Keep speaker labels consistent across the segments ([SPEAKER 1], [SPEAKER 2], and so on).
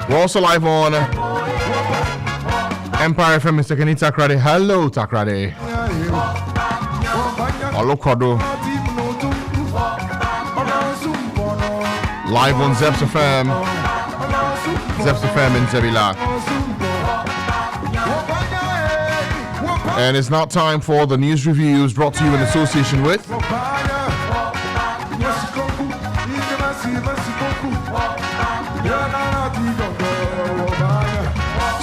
[SPEAKER 1] We're also live on Empire FM, Mr. Kenny Takrade. Hello, Takrade. Olokodo. Live on Zeps FM. Zeps FM in Zebila. And it's now time for the news reviews brought to you in association with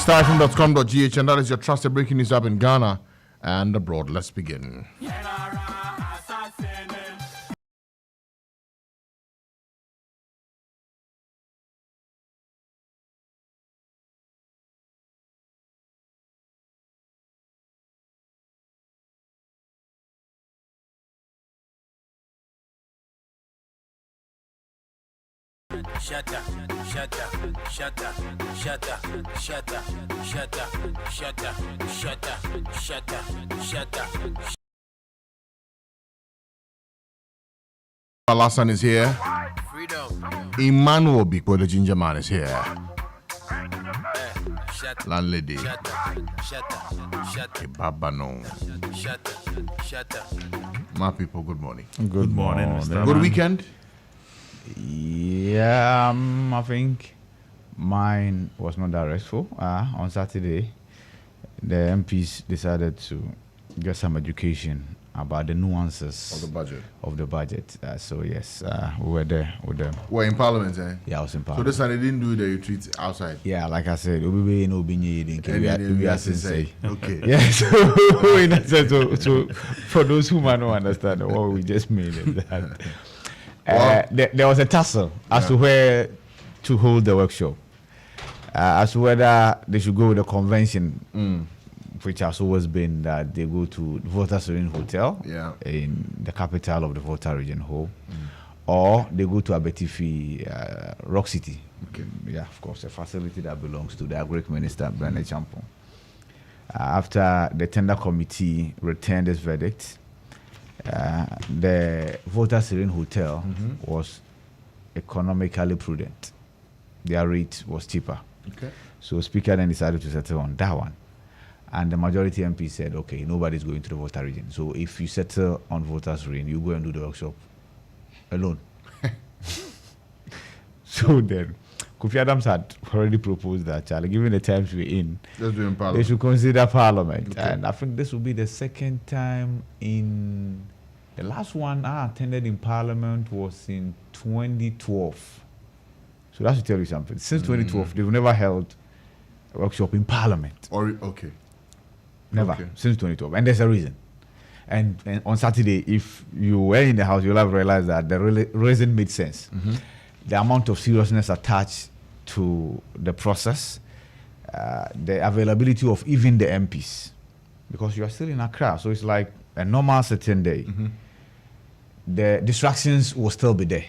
[SPEAKER 1] starfm.com.gh, and that is your trusted breaking news app in Ghana and abroad. Let's begin.
[SPEAKER 2] Shut up, shut up, shut up, shut up, shut up, shut up, shut up, shut up, shut up, shut up.
[SPEAKER 1] Alasan is here.
[SPEAKER 2] Freedom.
[SPEAKER 1] Emmanuel Bikbo, the ginger man, is here. Landlady.
[SPEAKER 2] Shut up, shut up, shut up.
[SPEAKER 1] Babano.
[SPEAKER 2] Shut up, shut up.
[SPEAKER 1] My people, good morning.
[SPEAKER 3] Good morning, Mr.
[SPEAKER 1] Good weekend?
[SPEAKER 3] Yeah, I think mine was not that restful. On Saturday, the MPs decided to get some education about the nuances
[SPEAKER 1] of the budget.
[SPEAKER 3] So yes, we were there with them.
[SPEAKER 1] We're in Parliament, eh?
[SPEAKER 3] Yeah, I was in
[SPEAKER 1] So
[SPEAKER 3] Parliament.
[SPEAKER 1] this time they didn't do the retreat outside?
[SPEAKER 3] Yeah, like I said, we say.
[SPEAKER 1] Okay.
[SPEAKER 3] Yeah, so in a sense, for those who might not understand what we just made it, there was a tussle as to where to hold the workshop, as to whether they should go with the convention, which has always been that they go to Volta Serene Hotel in the capital of the Volta region, or they go to Abetifi, Rock City.
[SPEAKER 1] Okay.
[SPEAKER 3] Yeah, of course, a facility that belongs to the Agric Minister, Brene Champon. After the tender committee returned its verdict, the Volta Serene Hotel was economically prudent. Their rate was cheaper.
[SPEAKER 1] Okay.
[SPEAKER 3] So Speaker then decided to settle on that one. And the majority MP said, okay, nobody's going to the Volta region. So if you settle on Volta Serene, you go and do the workshop alone. So then, Kofi Adams had already proposed that, given the times we're in, they should consider Parliament. Okay. And I think this will be the second time in... The last one I attended in Parliament was in 2012. So that should tell you something. Since 2012, they've never held a workshop in Parliament.
[SPEAKER 1] Okay.
[SPEAKER 3] Never.
[SPEAKER 1] Okay.
[SPEAKER 3] Since 2012. And there's a reason. And on Saturday, if you were in the House, you'll have realized that the reason made sense. The amount of seriousness attached to the process, the availability of even the MPs, because you are still in Accra, so it's like a normal sitting day. The distractions will still be there.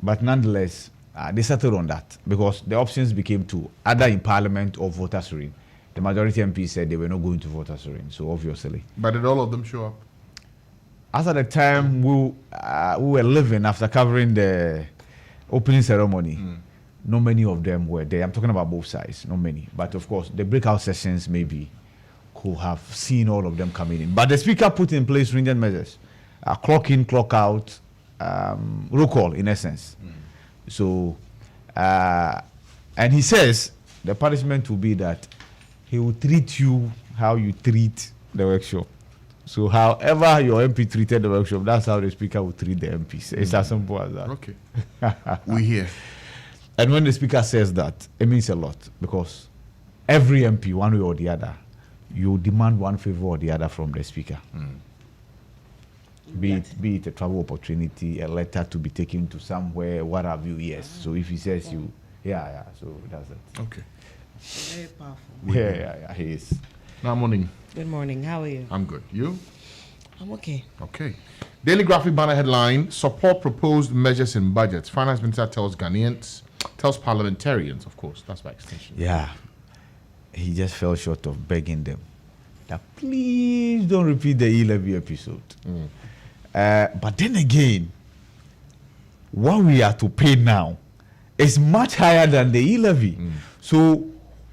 [SPEAKER 3] But nonetheless, they settled on that because the options became two, either in Parliament or Volta Serene. The majority MPs said they were not going to Volta Serene, so obviously.
[SPEAKER 1] But did all of them show up?
[SPEAKER 3] As at the time we were living after covering the opening ceremony, not many of them were there. I'm talking about both sides, not many. But of course, the breakout sessions maybe could have seen all of them coming in. But the Speaker put in place stringent measures, clock in, clock out, roll call in essence. So, and he says the punishment will be that he will treat you how you treat the workshop. So however your MP treated the workshop, that's how the Speaker will treat the MPs. It's as simple as that.
[SPEAKER 1] Okay. We hear.
[SPEAKER 3] And when the Speaker says that, it means a lot because every MP, one way or the other, you demand one favor or the other from the Speaker. Be it a travel opportunity, a letter to be taken to somewhere, what have you, yes. So if he says so that's it.
[SPEAKER 1] Okay.
[SPEAKER 4] Very powerful.
[SPEAKER 3] Yeah, he is.
[SPEAKER 1] Now, morning.
[SPEAKER 4] Good morning. How are you?
[SPEAKER 1] I'm good. You?
[SPEAKER 4] I'm okay.
[SPEAKER 1] Okay. Daily Graphic banner headline: support proposed measures in budget. Finance Minister tells parliamentarians, of course, that's by extension.
[SPEAKER 3] Yeah. He just fell short of begging them that please don't repeat the e-levy episode. But then again, what we are to pay now is much higher than the e-levy. So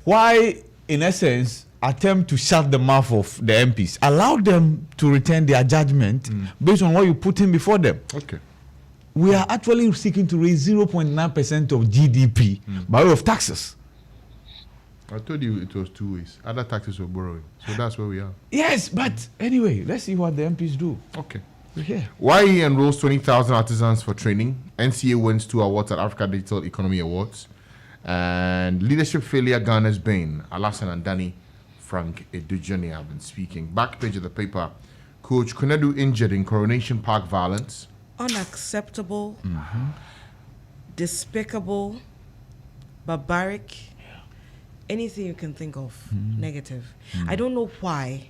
[SPEAKER 3] why, in essence, attempt to shut the mouth of the MPs? Allow them to return their judgment based on what you put in before them.
[SPEAKER 1] Okay.
[SPEAKER 3] We are actually seeking to raise 0.9% of GDP by way of taxes.
[SPEAKER 1] I told you it was two ways. Other taxes were borrowing. So that's where we are.
[SPEAKER 3] Yes, but anyway, let's see what the MPs do.
[SPEAKER 1] Okay.
[SPEAKER 3] We're here.
[SPEAKER 1] YE enrolls 20,000 artisans for training. NCA wins 2 awards at Africa Digital Economy Awards. And leadership failure garners Bain. Alassane and Danny Frank Edujani have been speaking. Back page of the paper. Coach Kunedu injured in Coronation Park violence.
[SPEAKER 4] Unacceptable, despicable, barbaric, anything you can think of, negative. I don't know why,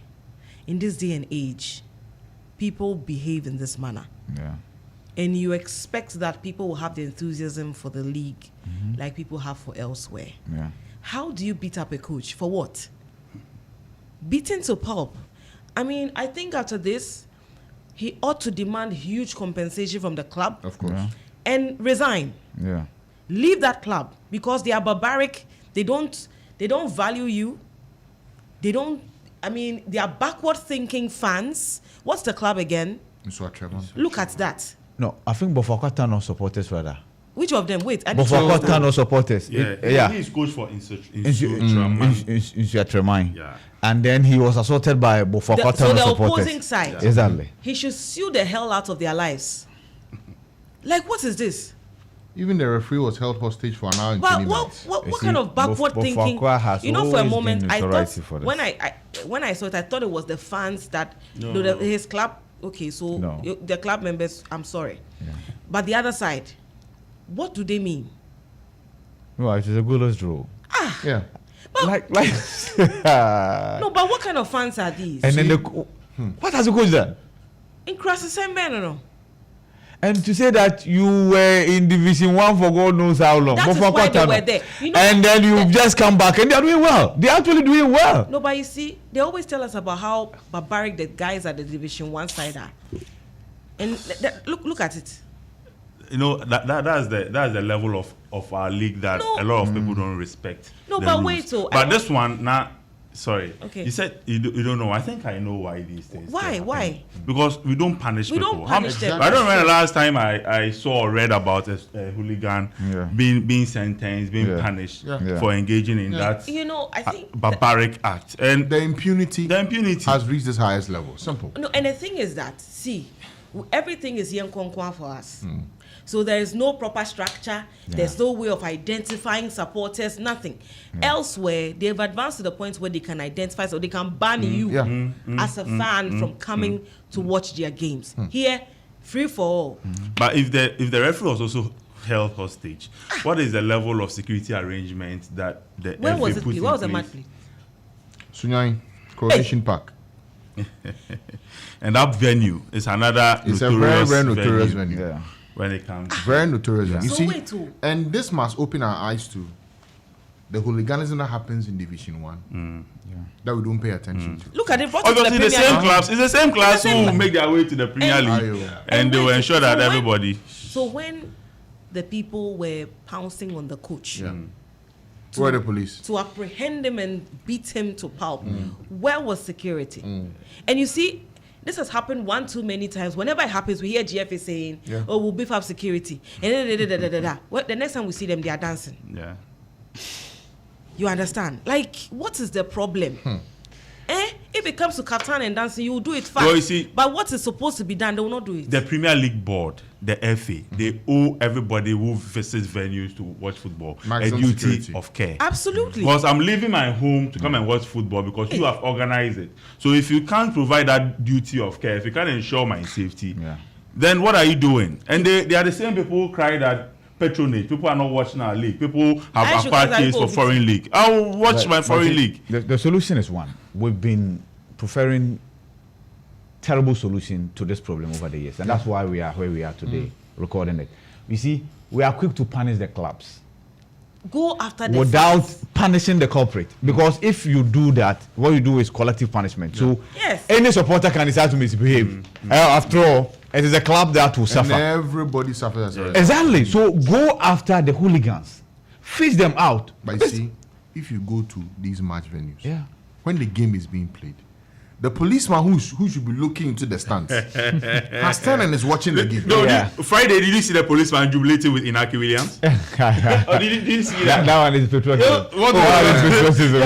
[SPEAKER 4] in this day and age, people behave in this manner.
[SPEAKER 3] Yeah.
[SPEAKER 4] And you expect that people will have the enthusiasm for the league like people have for elsewhere.
[SPEAKER 3] Yeah.
[SPEAKER 4] How do you beat up a coach? For what? Beaten to pulp. I mean, I think after this, he ought to demand huge compensation from the club
[SPEAKER 1] Of course.
[SPEAKER 3] Yeah.
[SPEAKER 4] and resign.
[SPEAKER 3] Yeah.
[SPEAKER 4] Leave that club because they are barbaric. They don't value you. They are backward thinking fans. What's the club again?
[SPEAKER 1] Mr. Trevor.
[SPEAKER 4] Look at that.
[SPEAKER 3] No, I think Bofakata no supporters rather.
[SPEAKER 4] Which of them? Wait, I need to
[SPEAKER 3] Bofakata
[SPEAKER 4] understand.
[SPEAKER 3] no supporters.
[SPEAKER 5] Yeah, he is coach for Insu
[SPEAKER 3] Traman.
[SPEAKER 5] Yeah.
[SPEAKER 3] And then he was assaulted by Bofakata
[SPEAKER 4] So
[SPEAKER 3] no
[SPEAKER 4] the
[SPEAKER 3] supporters.
[SPEAKER 4] opposing side.
[SPEAKER 3] Exactly.
[SPEAKER 4] He should sue the hell out of their lives. Like, what is this?
[SPEAKER 1] Even the referee was held hostage for an hour and
[SPEAKER 4] But
[SPEAKER 1] 20
[SPEAKER 4] what
[SPEAKER 1] minutes.
[SPEAKER 4] what,
[SPEAKER 3] You
[SPEAKER 4] what
[SPEAKER 3] see,
[SPEAKER 4] kind of backward thinking?
[SPEAKER 3] Bofakwa has
[SPEAKER 4] You know, for a
[SPEAKER 3] always
[SPEAKER 4] moment,
[SPEAKER 3] been
[SPEAKER 4] I thought
[SPEAKER 3] notoriety for this.
[SPEAKER 4] when I saw it, I thought it was the fans that
[SPEAKER 5] No.
[SPEAKER 4] his club. Okay, so
[SPEAKER 3] No.
[SPEAKER 4] the club members. I'm sorry, but the other side, what do they mean?
[SPEAKER 3] No, it is a goalless draw.
[SPEAKER 1] Yeah.
[SPEAKER 4] But
[SPEAKER 3] Like
[SPEAKER 4] no, but what kind of fans are these?
[SPEAKER 3] and then what has the coach done?
[SPEAKER 4] In Krasensembe, no.
[SPEAKER 3] And to say that you were in Division 1 for God knows how long.
[SPEAKER 4] That is
[SPEAKER 3] Bofakwa
[SPEAKER 4] why they
[SPEAKER 3] no.
[SPEAKER 4] were there. You know,
[SPEAKER 3] And then you just come back and they are doing well. They're actually doing well.
[SPEAKER 4] No, but you see, they always tell us about how barbaric the guys at the Division 1 side are. And look at it.
[SPEAKER 5] You know, that's the level of our league that
[SPEAKER 4] No.
[SPEAKER 5] a lot of people don't respect.
[SPEAKER 4] No,
[SPEAKER 5] the
[SPEAKER 4] but
[SPEAKER 5] rules.
[SPEAKER 4] wait, so I
[SPEAKER 5] but
[SPEAKER 4] want-
[SPEAKER 5] this one now, sorry.
[SPEAKER 4] Okay.
[SPEAKER 5] You said you don't know. I think I know why these things.
[SPEAKER 4] Why?
[SPEAKER 5] happen.
[SPEAKER 4] Why?
[SPEAKER 5] Because we don't punish
[SPEAKER 4] We
[SPEAKER 5] people.
[SPEAKER 4] don't punish them.
[SPEAKER 5] I don't remember the last time I saw or read about a hooligan
[SPEAKER 3] Yeah.
[SPEAKER 5] being sentenced, being
[SPEAKER 3] Yeah.
[SPEAKER 5] punished
[SPEAKER 3] Yeah.
[SPEAKER 5] for engaging in that
[SPEAKER 4] You know, I think
[SPEAKER 5] barbaric act. And
[SPEAKER 1] The impunity
[SPEAKER 5] the
[SPEAKER 1] has reached its highest level. Simple.
[SPEAKER 4] No, and the thing is that, see, everything is Yankonkwa for us. So there is no proper structure. There's no way of identifying supporters, nothing. Elsewhere, they've advanced to the point where they can identify, so they can ban you
[SPEAKER 1] Yeah.
[SPEAKER 4] as a fan from coming to watch their games. Here, free for all.
[SPEAKER 5] But if the referee was also held hostage, what is the level of security arrangement that the
[SPEAKER 4] Where
[SPEAKER 5] FA
[SPEAKER 4] was it?
[SPEAKER 5] put
[SPEAKER 4] Where
[SPEAKER 5] in
[SPEAKER 4] was the
[SPEAKER 5] place?
[SPEAKER 4] match play?
[SPEAKER 1] Sunyani, Coronation Park.
[SPEAKER 5] And that venue is another
[SPEAKER 1] It's a very, very notorious venue.
[SPEAKER 3] Yeah.
[SPEAKER 5] when it comes.
[SPEAKER 1] Very notorious venue. You
[SPEAKER 4] So
[SPEAKER 1] see,
[SPEAKER 4] wait, oh.
[SPEAKER 1] and this must open our eyes to the hooliganism that happens in Division 1 that we don't pay attention to.
[SPEAKER 4] Look at it. Brought it to the
[SPEAKER 5] Obviously, the
[SPEAKER 4] Premier
[SPEAKER 5] same
[SPEAKER 4] League.
[SPEAKER 5] clubs. It's the same class
[SPEAKER 4] same
[SPEAKER 5] who will
[SPEAKER 4] class.
[SPEAKER 5] make their way to the Premier
[SPEAKER 4] And-
[SPEAKER 5] League,
[SPEAKER 1] Ayo.
[SPEAKER 5] and they will
[SPEAKER 4] wait,
[SPEAKER 5] ensure that
[SPEAKER 4] so when-
[SPEAKER 5] everybody.
[SPEAKER 4] So when the people were pouncing on the coach
[SPEAKER 1] Yeah. Where are the police?
[SPEAKER 4] to apprehend him and beat him to pulp, where was security? And you see, this has happened one too many times. Whenever it happens, we hear GFA saying,
[SPEAKER 1] Yeah.
[SPEAKER 4] "Oh, we'll beef up security," and Well, the next time we see them, they are dancing.
[SPEAKER 5] Yeah.
[SPEAKER 4] You understand? Like, what is the problem? If it comes to kaftan and dancing, you will do it fast.
[SPEAKER 5] Well, you see-
[SPEAKER 4] but what is supposed to be done, they will not do it.
[SPEAKER 5] The Premier League board, the FA, they owe everybody who visits venues to watch football
[SPEAKER 1] Maximum
[SPEAKER 5] a duty
[SPEAKER 1] security.
[SPEAKER 5] of care.
[SPEAKER 4] Absolutely.
[SPEAKER 5] Because I'm leaving my home to come and watch football because you have organized it. So if you can't provide that duty of care, if you can't ensure my safety,
[SPEAKER 3] Yeah.
[SPEAKER 5] then what are you doing? And they are the same people who cry that patronage. People are not watching our league. People
[SPEAKER 4] I
[SPEAKER 5] have
[SPEAKER 4] should
[SPEAKER 5] acquired
[SPEAKER 4] go and
[SPEAKER 5] case
[SPEAKER 4] go
[SPEAKER 5] for foreign league. I will watch my foreign league.
[SPEAKER 3] The solution is one. We've been preferring terrible solution to this problem over the years, and that's why we are where we are today, recording it. You see, we are quick to punish the clubs
[SPEAKER 4] Go after the
[SPEAKER 3] without
[SPEAKER 4] fans.
[SPEAKER 3] punishing the culprit, because if you do that, what you do is collective punishment. So
[SPEAKER 4] Yes.
[SPEAKER 3] any supporter can decide to misbehave. After all, it is a club that will
[SPEAKER 1] And
[SPEAKER 3] suffer.
[SPEAKER 1] everybody suffers as a result.
[SPEAKER 3] Exactly. So go after the hooligans, fish them out.
[SPEAKER 1] But you see, if you go to these match venues,
[SPEAKER 3] Yeah.
[SPEAKER 1] when the game is being played, the policeman who should be looking into the stands has turned and is watching the game.
[SPEAKER 5] No,
[SPEAKER 3] Yeah.
[SPEAKER 5] Friday, did you see the policeman jubilating with Inaki Williams? Or did you see that?
[SPEAKER 3] That one is patriotism.
[SPEAKER 5] What
[SPEAKER 3] That one is patriotism.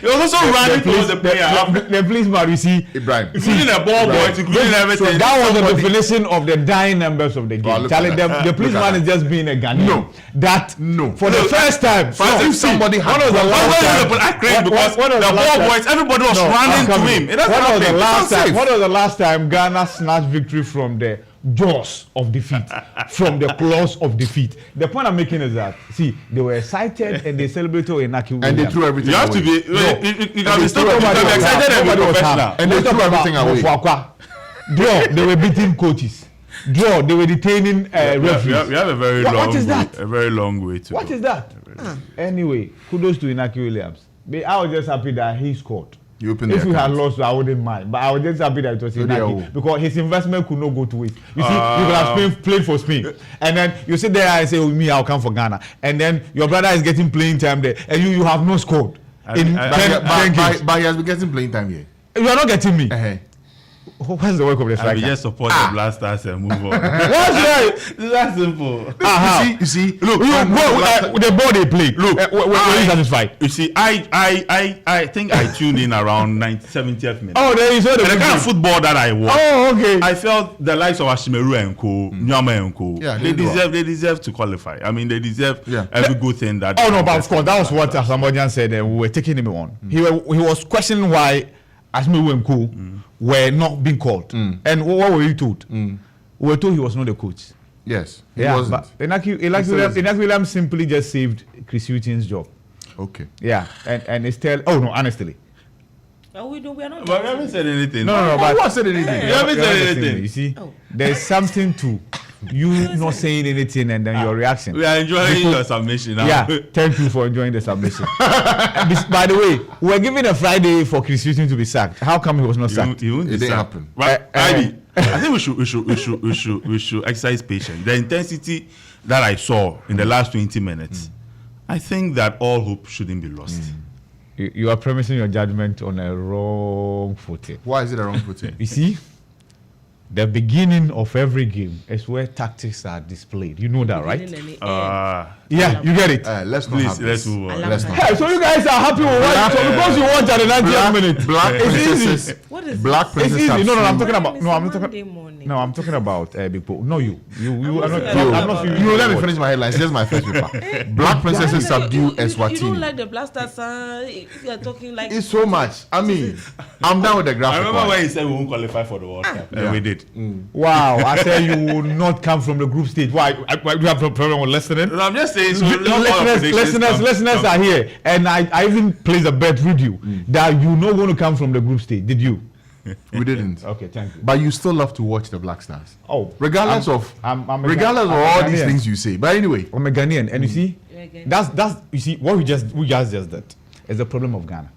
[SPEAKER 5] He was also running towards the player,
[SPEAKER 3] The policeman, you see,
[SPEAKER 1] Ibrahim.
[SPEAKER 5] including the ball boys, including
[SPEAKER 3] so
[SPEAKER 5] everything.
[SPEAKER 3] that was the definition of the dying members of the game.
[SPEAKER 1] look
[SPEAKER 3] Telling
[SPEAKER 1] at
[SPEAKER 3] them
[SPEAKER 1] that.
[SPEAKER 3] the
[SPEAKER 1] Look
[SPEAKER 3] policeman
[SPEAKER 1] at
[SPEAKER 3] is just being a Ghanaian.
[SPEAKER 1] No.
[SPEAKER 3] That
[SPEAKER 1] No.
[SPEAKER 3] for the first time.
[SPEAKER 1] Francis,
[SPEAKER 3] see,
[SPEAKER 1] somebody had
[SPEAKER 3] when was the
[SPEAKER 1] gone-
[SPEAKER 3] last time?
[SPEAKER 5] I crazy because
[SPEAKER 3] When was
[SPEAKER 5] the
[SPEAKER 3] the last
[SPEAKER 5] ball
[SPEAKER 3] time?
[SPEAKER 5] boys, everybody was
[SPEAKER 3] No,
[SPEAKER 5] running
[SPEAKER 3] I'm
[SPEAKER 5] to
[SPEAKER 3] coming.
[SPEAKER 5] him. It doesn't
[SPEAKER 3] When was the
[SPEAKER 5] happen.
[SPEAKER 3] last
[SPEAKER 1] It's unsafe.
[SPEAKER 3] time? When was the last time Ghana snatched victory from the jaws of defeat, from the claws of defeat? The point I'm making is that they were excited and they celebrated Inaki
[SPEAKER 1] And they
[SPEAKER 3] Williams.
[SPEAKER 1] threw everything
[SPEAKER 5] You have
[SPEAKER 1] away.
[SPEAKER 5] to be. You can be still
[SPEAKER 3] Nobody was
[SPEAKER 5] excited and be
[SPEAKER 3] nobody was
[SPEAKER 5] professional.
[SPEAKER 3] happy.
[SPEAKER 1] And they
[SPEAKER 3] Let's
[SPEAKER 1] threw
[SPEAKER 3] talk about
[SPEAKER 1] everything away.
[SPEAKER 3] Mofokwa. Draw, they were beating coaches. Draw, they were detaining referees.
[SPEAKER 5] We have a very
[SPEAKER 3] What
[SPEAKER 5] long
[SPEAKER 3] is that?
[SPEAKER 5] way, a very long way to
[SPEAKER 3] What
[SPEAKER 5] go.
[SPEAKER 3] is that? Anyway, kudos to Inaki Williams. I was just happy that he scored.
[SPEAKER 1] You opened
[SPEAKER 3] If
[SPEAKER 1] the
[SPEAKER 3] we had
[SPEAKER 1] account.
[SPEAKER 3] lost, I wouldn't mind. But I was just happy that it was
[SPEAKER 1] So they
[SPEAKER 3] Inaki
[SPEAKER 1] are-
[SPEAKER 3] because his investment could not go to waste. You see, you could have played for Spain, and then you sit there and say, "Oh, me, I'll come for Ghana," and then your brother is getting playing time there, and you have not scored in
[SPEAKER 5] I-
[SPEAKER 3] 10 games.
[SPEAKER 1] But he has been getting playing time here.
[SPEAKER 3] You are not getting me.
[SPEAKER 1] Uh-huh.
[SPEAKER 3] What's the work of the
[SPEAKER 5] I
[SPEAKER 3] striker?
[SPEAKER 5] will just support the Blasters and move on.
[SPEAKER 3] What's right?
[SPEAKER 5] It's that simple.
[SPEAKER 3] Uh-huh.
[SPEAKER 1] You see,
[SPEAKER 3] Look, the ball they played. Look, were you satisfied?
[SPEAKER 5] You see, I think I tuned in around 70th minute.
[SPEAKER 3] Oh, there you saw the
[SPEAKER 5] And the kind of
[SPEAKER 3] video.
[SPEAKER 5] football that I watch,
[SPEAKER 3] Oh, okay.
[SPEAKER 5] I felt the likes of Ashimeru and Co, Nyama and Co,
[SPEAKER 1] Yeah,
[SPEAKER 5] they
[SPEAKER 1] they do
[SPEAKER 5] deserve, they deserve to qualify. I mean, they deserve
[SPEAKER 1] Yeah.
[SPEAKER 5] every good thing that.
[SPEAKER 3] Oh no, but of course that was what Asambodian said, and we were taking him on. He was questioning why Asmi and Co were not being called, and what were you told? We were told he was not the coach.
[SPEAKER 1] yes, he wasn't.
[SPEAKER 3] but Inaki
[SPEAKER 1] still isn't.
[SPEAKER 3] Williams simply just saved Chris Hughton's job.
[SPEAKER 1] Okay.
[SPEAKER 3] Yeah, and it's still. Oh no, honestly.
[SPEAKER 4] No, we are not.
[SPEAKER 5] But we haven't said anything.
[SPEAKER 3] No,
[SPEAKER 1] Who
[SPEAKER 3] but
[SPEAKER 1] has said anything?
[SPEAKER 5] You haven't
[SPEAKER 3] you're
[SPEAKER 5] said
[SPEAKER 3] not listening.
[SPEAKER 5] anything.
[SPEAKER 3] You see,
[SPEAKER 4] Oh.
[SPEAKER 3] there's something to you not saying anything and then your reaction.
[SPEAKER 5] We are enjoying your submission now.
[SPEAKER 3] Yeah, thank you for enjoying the submission. By the way, we're giving a Friday for Chris Hughton to be sacked. How come he was not sacked?
[SPEAKER 5] You won't
[SPEAKER 1] It didn't
[SPEAKER 5] decide.
[SPEAKER 1] happen.
[SPEAKER 5] But Ivy, I think we should exercise patience. The intensity that I saw in the last 20 minutes, I think that all hope shouldn't be lost.
[SPEAKER 3] You are premising your judgment on a wrong footing.
[SPEAKER 1] Why is it a wrong footing?
[SPEAKER 3] You see, the beginning of every game is where tactics are displayed. You know that, right? Yeah, you get it.
[SPEAKER 1] Let's not
[SPEAKER 5] Please,
[SPEAKER 1] have
[SPEAKER 5] let's
[SPEAKER 1] this.
[SPEAKER 5] move on.
[SPEAKER 1] Let's not.
[SPEAKER 3] Hey, so you guys are happy with what? So because you want at the 90th minute.
[SPEAKER 1] Black
[SPEAKER 3] It's
[SPEAKER 1] princesses.
[SPEAKER 3] easy.
[SPEAKER 4] What is
[SPEAKER 1] Black
[SPEAKER 3] It's
[SPEAKER 1] princesses.
[SPEAKER 3] easy.
[SPEAKER 1] have
[SPEAKER 3] No, I'm
[SPEAKER 1] seen-
[SPEAKER 3] talking about. No, I'm
[SPEAKER 4] Monday
[SPEAKER 3] talking.
[SPEAKER 4] morning.
[SPEAKER 3] No, I'm talking about Big Paul. No, you. I'm not.
[SPEAKER 4] You.
[SPEAKER 3] I'm not.
[SPEAKER 1] You let me finish my headlines. Here's my first paper. Black princesses subdue
[SPEAKER 4] You
[SPEAKER 1] Eswatini.
[SPEAKER 4] don't like the Blasters, if you are talking like.
[SPEAKER 1] It's so much. I mean, I'm down with the
[SPEAKER 5] I
[SPEAKER 1] graphic.
[SPEAKER 5] remember
[SPEAKER 1] one.
[SPEAKER 5] when he said we won't qualify for the World Cup, and we did.
[SPEAKER 3] Wow, I said you will not come from the group stage. Why? Do you have a problem with listening?
[SPEAKER 5] No, I'm just saying. So not all our predictions
[SPEAKER 3] Listeners are here, and I even placed a bet with you that you're not going to come from the group stage. Did you?
[SPEAKER 1] We didn't.
[SPEAKER 3] Okay, thank you.
[SPEAKER 1] But you still love to watch the Black Stars.
[SPEAKER 3] Oh,
[SPEAKER 1] Regardless
[SPEAKER 3] I'm a
[SPEAKER 1] regardless of
[SPEAKER 3] I'm a
[SPEAKER 1] all these
[SPEAKER 3] Ghanaian.
[SPEAKER 1] things you say. But anyway,
[SPEAKER 3] I'm a Ghanaian, and you see,
[SPEAKER 4] You're Ghanaian.
[SPEAKER 3] that's you see what we just did is the problem of Ghana.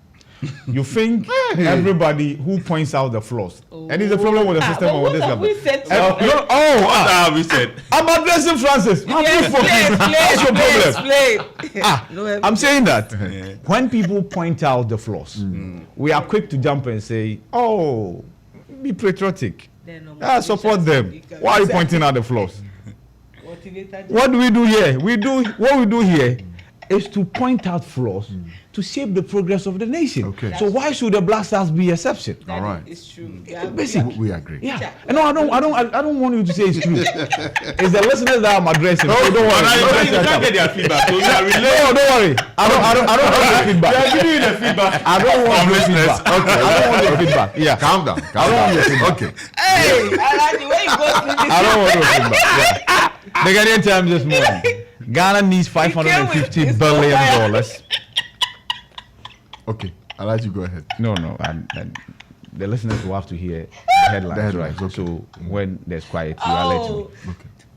[SPEAKER 3] You think everybody who points out the flaws, and it's a problem with the system or with this government.
[SPEAKER 5] What have we said?
[SPEAKER 3] I'm addressing Francis. What's your problem? I'm saying that when people point out the flaws, we are quick to jump and say, "Oh, be patriotic. Support them." Why are you pointing out the flaws? What do we do here? What we do here is to point out flaws to shape the progress of the nation.
[SPEAKER 1] Okay.
[SPEAKER 3] So why should the Black Stars be exception?
[SPEAKER 1] all right.
[SPEAKER 4] It's true.
[SPEAKER 3] Basic.
[SPEAKER 1] We agree.
[SPEAKER 3] Yeah. No, I don't want you to say it's true. It's the listeners that I'm addressing. So don't
[SPEAKER 5] But
[SPEAKER 3] worry.
[SPEAKER 5] you can't get their feedback. So we are relaying.
[SPEAKER 3] No, don't worry. I don't want your feedback.
[SPEAKER 5] We are giving you the feedback.
[SPEAKER 3] I don't want
[SPEAKER 5] from
[SPEAKER 3] your
[SPEAKER 5] listeners.
[SPEAKER 3] feedback. Okay. I don't want your feedback. Yeah.
[SPEAKER 1] Calm down. Calm down. Okay.
[SPEAKER 4] Hey, I like the way you go through this.
[SPEAKER 3] I don't want your feedback. Yeah. The Ghanaian Times this morning. Ghana needs $550 billion.
[SPEAKER 1] Okay. I'll let you go ahead.
[SPEAKER 3] No. the listeners will have to hear the headlines, right?
[SPEAKER 1] Okay.
[SPEAKER 3] So when there's quiet, I'll let you know.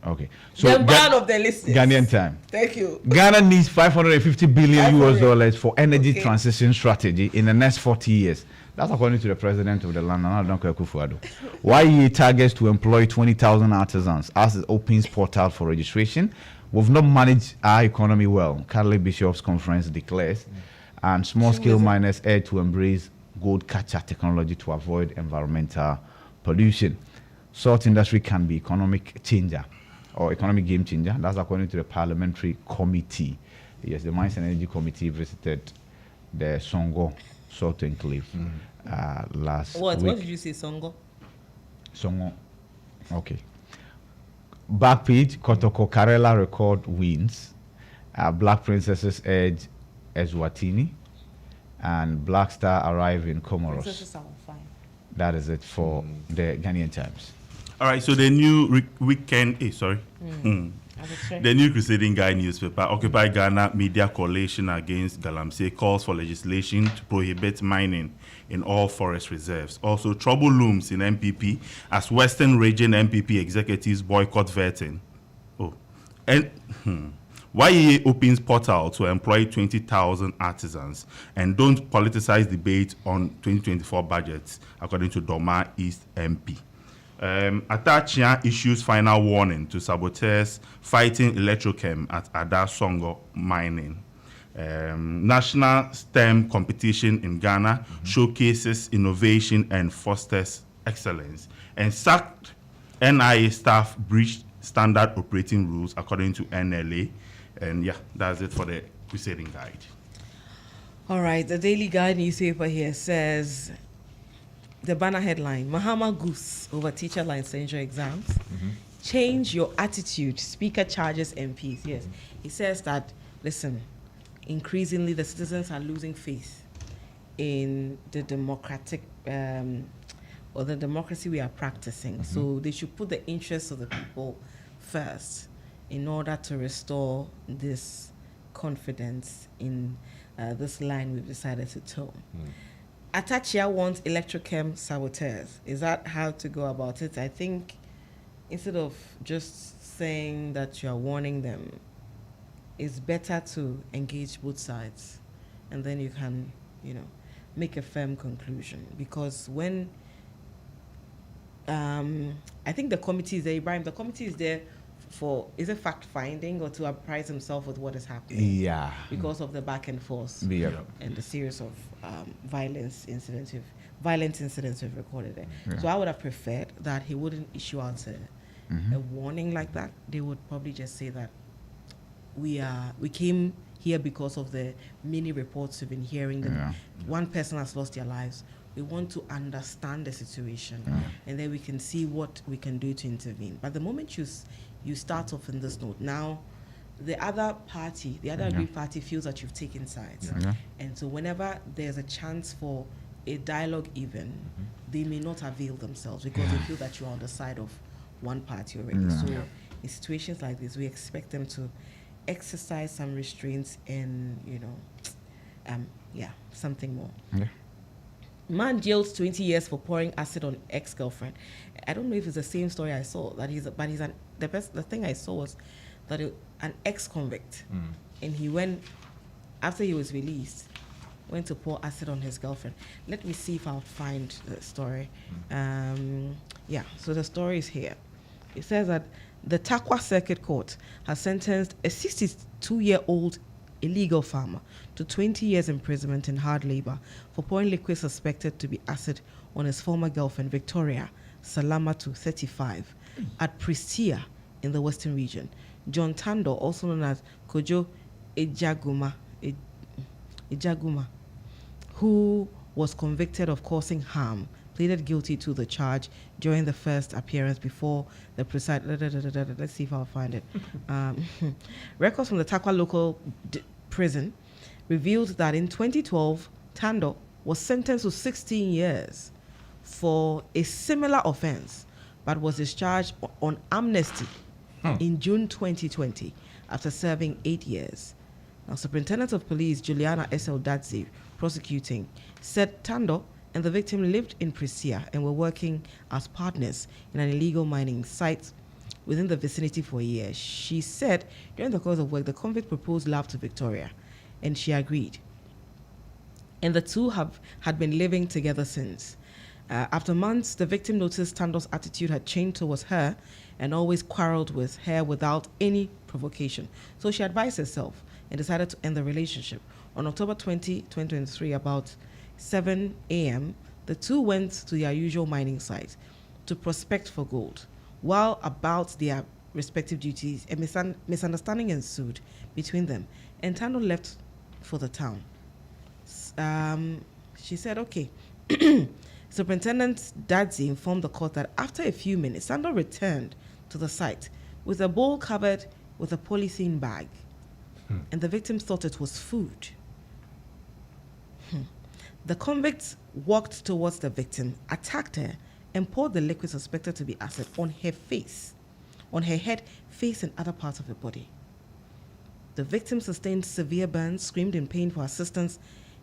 [SPEAKER 3] Okay. So
[SPEAKER 4] The man of the listeners.
[SPEAKER 3] Ghanaian time.
[SPEAKER 4] Thank you.
[SPEAKER 3] Ghana needs 550 billion US dollars for energy
[SPEAKER 4] Okay.
[SPEAKER 3] transition strategy in the next 40 years. That's according to the president of the land, Nana Dankwa Akufo-Addo. YEA targets to employ 20,000 artisans as it opens portal for registration. We've not managed our economy well, Carly Bishop's conference declares. And small-scale miners urge to embrace gold catcher technology to avoid environmental pollution. Salt industry can be economic changer or economic game changer. That's according to the parliamentary committee. Yes, the Mines and Energy Committee visited the Songo salt enclave last week.
[SPEAKER 4] What did you say, Songo?
[SPEAKER 3] Songo. Okay. Back page, Kotoko Karela record wins. Black Princesses edge Eswatini. And Black Star arrive in Comoros.
[SPEAKER 4] Princesses are fine.
[SPEAKER 3] That is it for the Ghanaian Times.
[SPEAKER 5] All right, so the new weekend, the new Crusading Guy newspaper, Occupy Ghana Media Coalition Against Galamsey, calls for legislation to prohibit mining in all forest reserves. Also, trouble looms in MPP as Western Region MPP executives boycott vetting. YEA opens portal to employ 20,000 artisans and don't politicize debate on 2024 budgets, according to Doma East MP. Atachia issues final warning to saboteurs fighting electrochem at Ada Songo mining. National STEM competition in Ghana showcases innovation and fosters excellence. And sacked NIA staff breached standard operating rules according to NLA. And yeah, that's it for the Crusading Guide.
[SPEAKER 4] All right, the Daily Guide newspaper here says the banner headline: Mahama Goose over teacher licensure exams. Change your attitude. Speaker charges MPs. Yes, he says that. Listen, increasingly the citizens are losing faith in the democratic or the democracy we are practicing. So they should put the interests of the people first in order to restore this confidence in this line we've decided to toe. Atachia wants electrochem saboteurs. Is that how to go about it? I think instead of just saying that you are warning them, it's better to engage both sides, and then you can, make a firm conclusion. Because when I think the committee is there, Ibrahim, the committee is there for, is it fact finding or to apprise himself with what is happening?
[SPEAKER 3] Yeah.
[SPEAKER 4] Because of the back and forth and the series of violent incidents we've recorded there.
[SPEAKER 3] Yeah.
[SPEAKER 4] So I would have preferred that he wouldn't issue out a warning like that. They would probably just say that we came here because of the many reports we've been hearing. One person has lost their lives. We want to understand the situation, and then we can see what we can do to intervene. But the moment you start off in this note, now the other party, the other agreed party, feels that you've taken sides. And so whenever there's a chance for a dialogue even, they may not avail themselves because they feel that you're on the side of one party already. So in situations like this, we expect them to exercise some restraints and, something more. Man jailed 20 years for pouring acid on ex-girlfriend. I don't know if it's the same story I saw. The thing I saw was that an ex-convict, and he went, after he was released, went to pour acid on his girlfriend. Let me see if I'll find the story. So the story is here. It says that the Takwa Circuit Court has sentenced a 62-year-old illegal farmer to 20 years imprisonment and hard labor for pouring liquid suspected to be acid on his former girlfriend, Victoria Salamatu, 35, at Pristia in the Western Region. John Tando, also known as Kojo Ejaguma, who was convicted of causing harm, pleaded guilty to the charge during the first appearance before the preside. Let's see if I'll find it. Records from the Takwa local prison revealed that in 2012, Tando was sentenced to 16 years for a similar offense, but was discharged on amnesty in June 2020 after serving 8 years. Now, Superintendent of Police Juliana S. Dadzi, prosecuting, said Tando and the victim lived in Prisia and were working as partners in an illegal mining site within the vicinity for a year. She said during the course of work, the convict proposed love to Victoria, and she agreed. And the two had been living together since. After months, the victim noticed Tando's attitude had changed towards her and always quarreled with her without any provocation. So she advised herself and decided to end the relationship. On October 20, 2023, about 7 a.m., the two went to their usual mining site to prospect for gold. While about their respective duties, a misunderstanding ensued between them, and Tando left for the town. She said, okay. Superintendent Dadzi informed the court that after a few minutes, Tando returned to the site with a bowl covered with a polythene bag, and the victim thought it was food. The convict walked towards the victim, attacked her, and poured the liquid suspected to be acid on her face, on her head, face, and other parts of her body. The victim sustained severe burns, screamed in pain for assistance,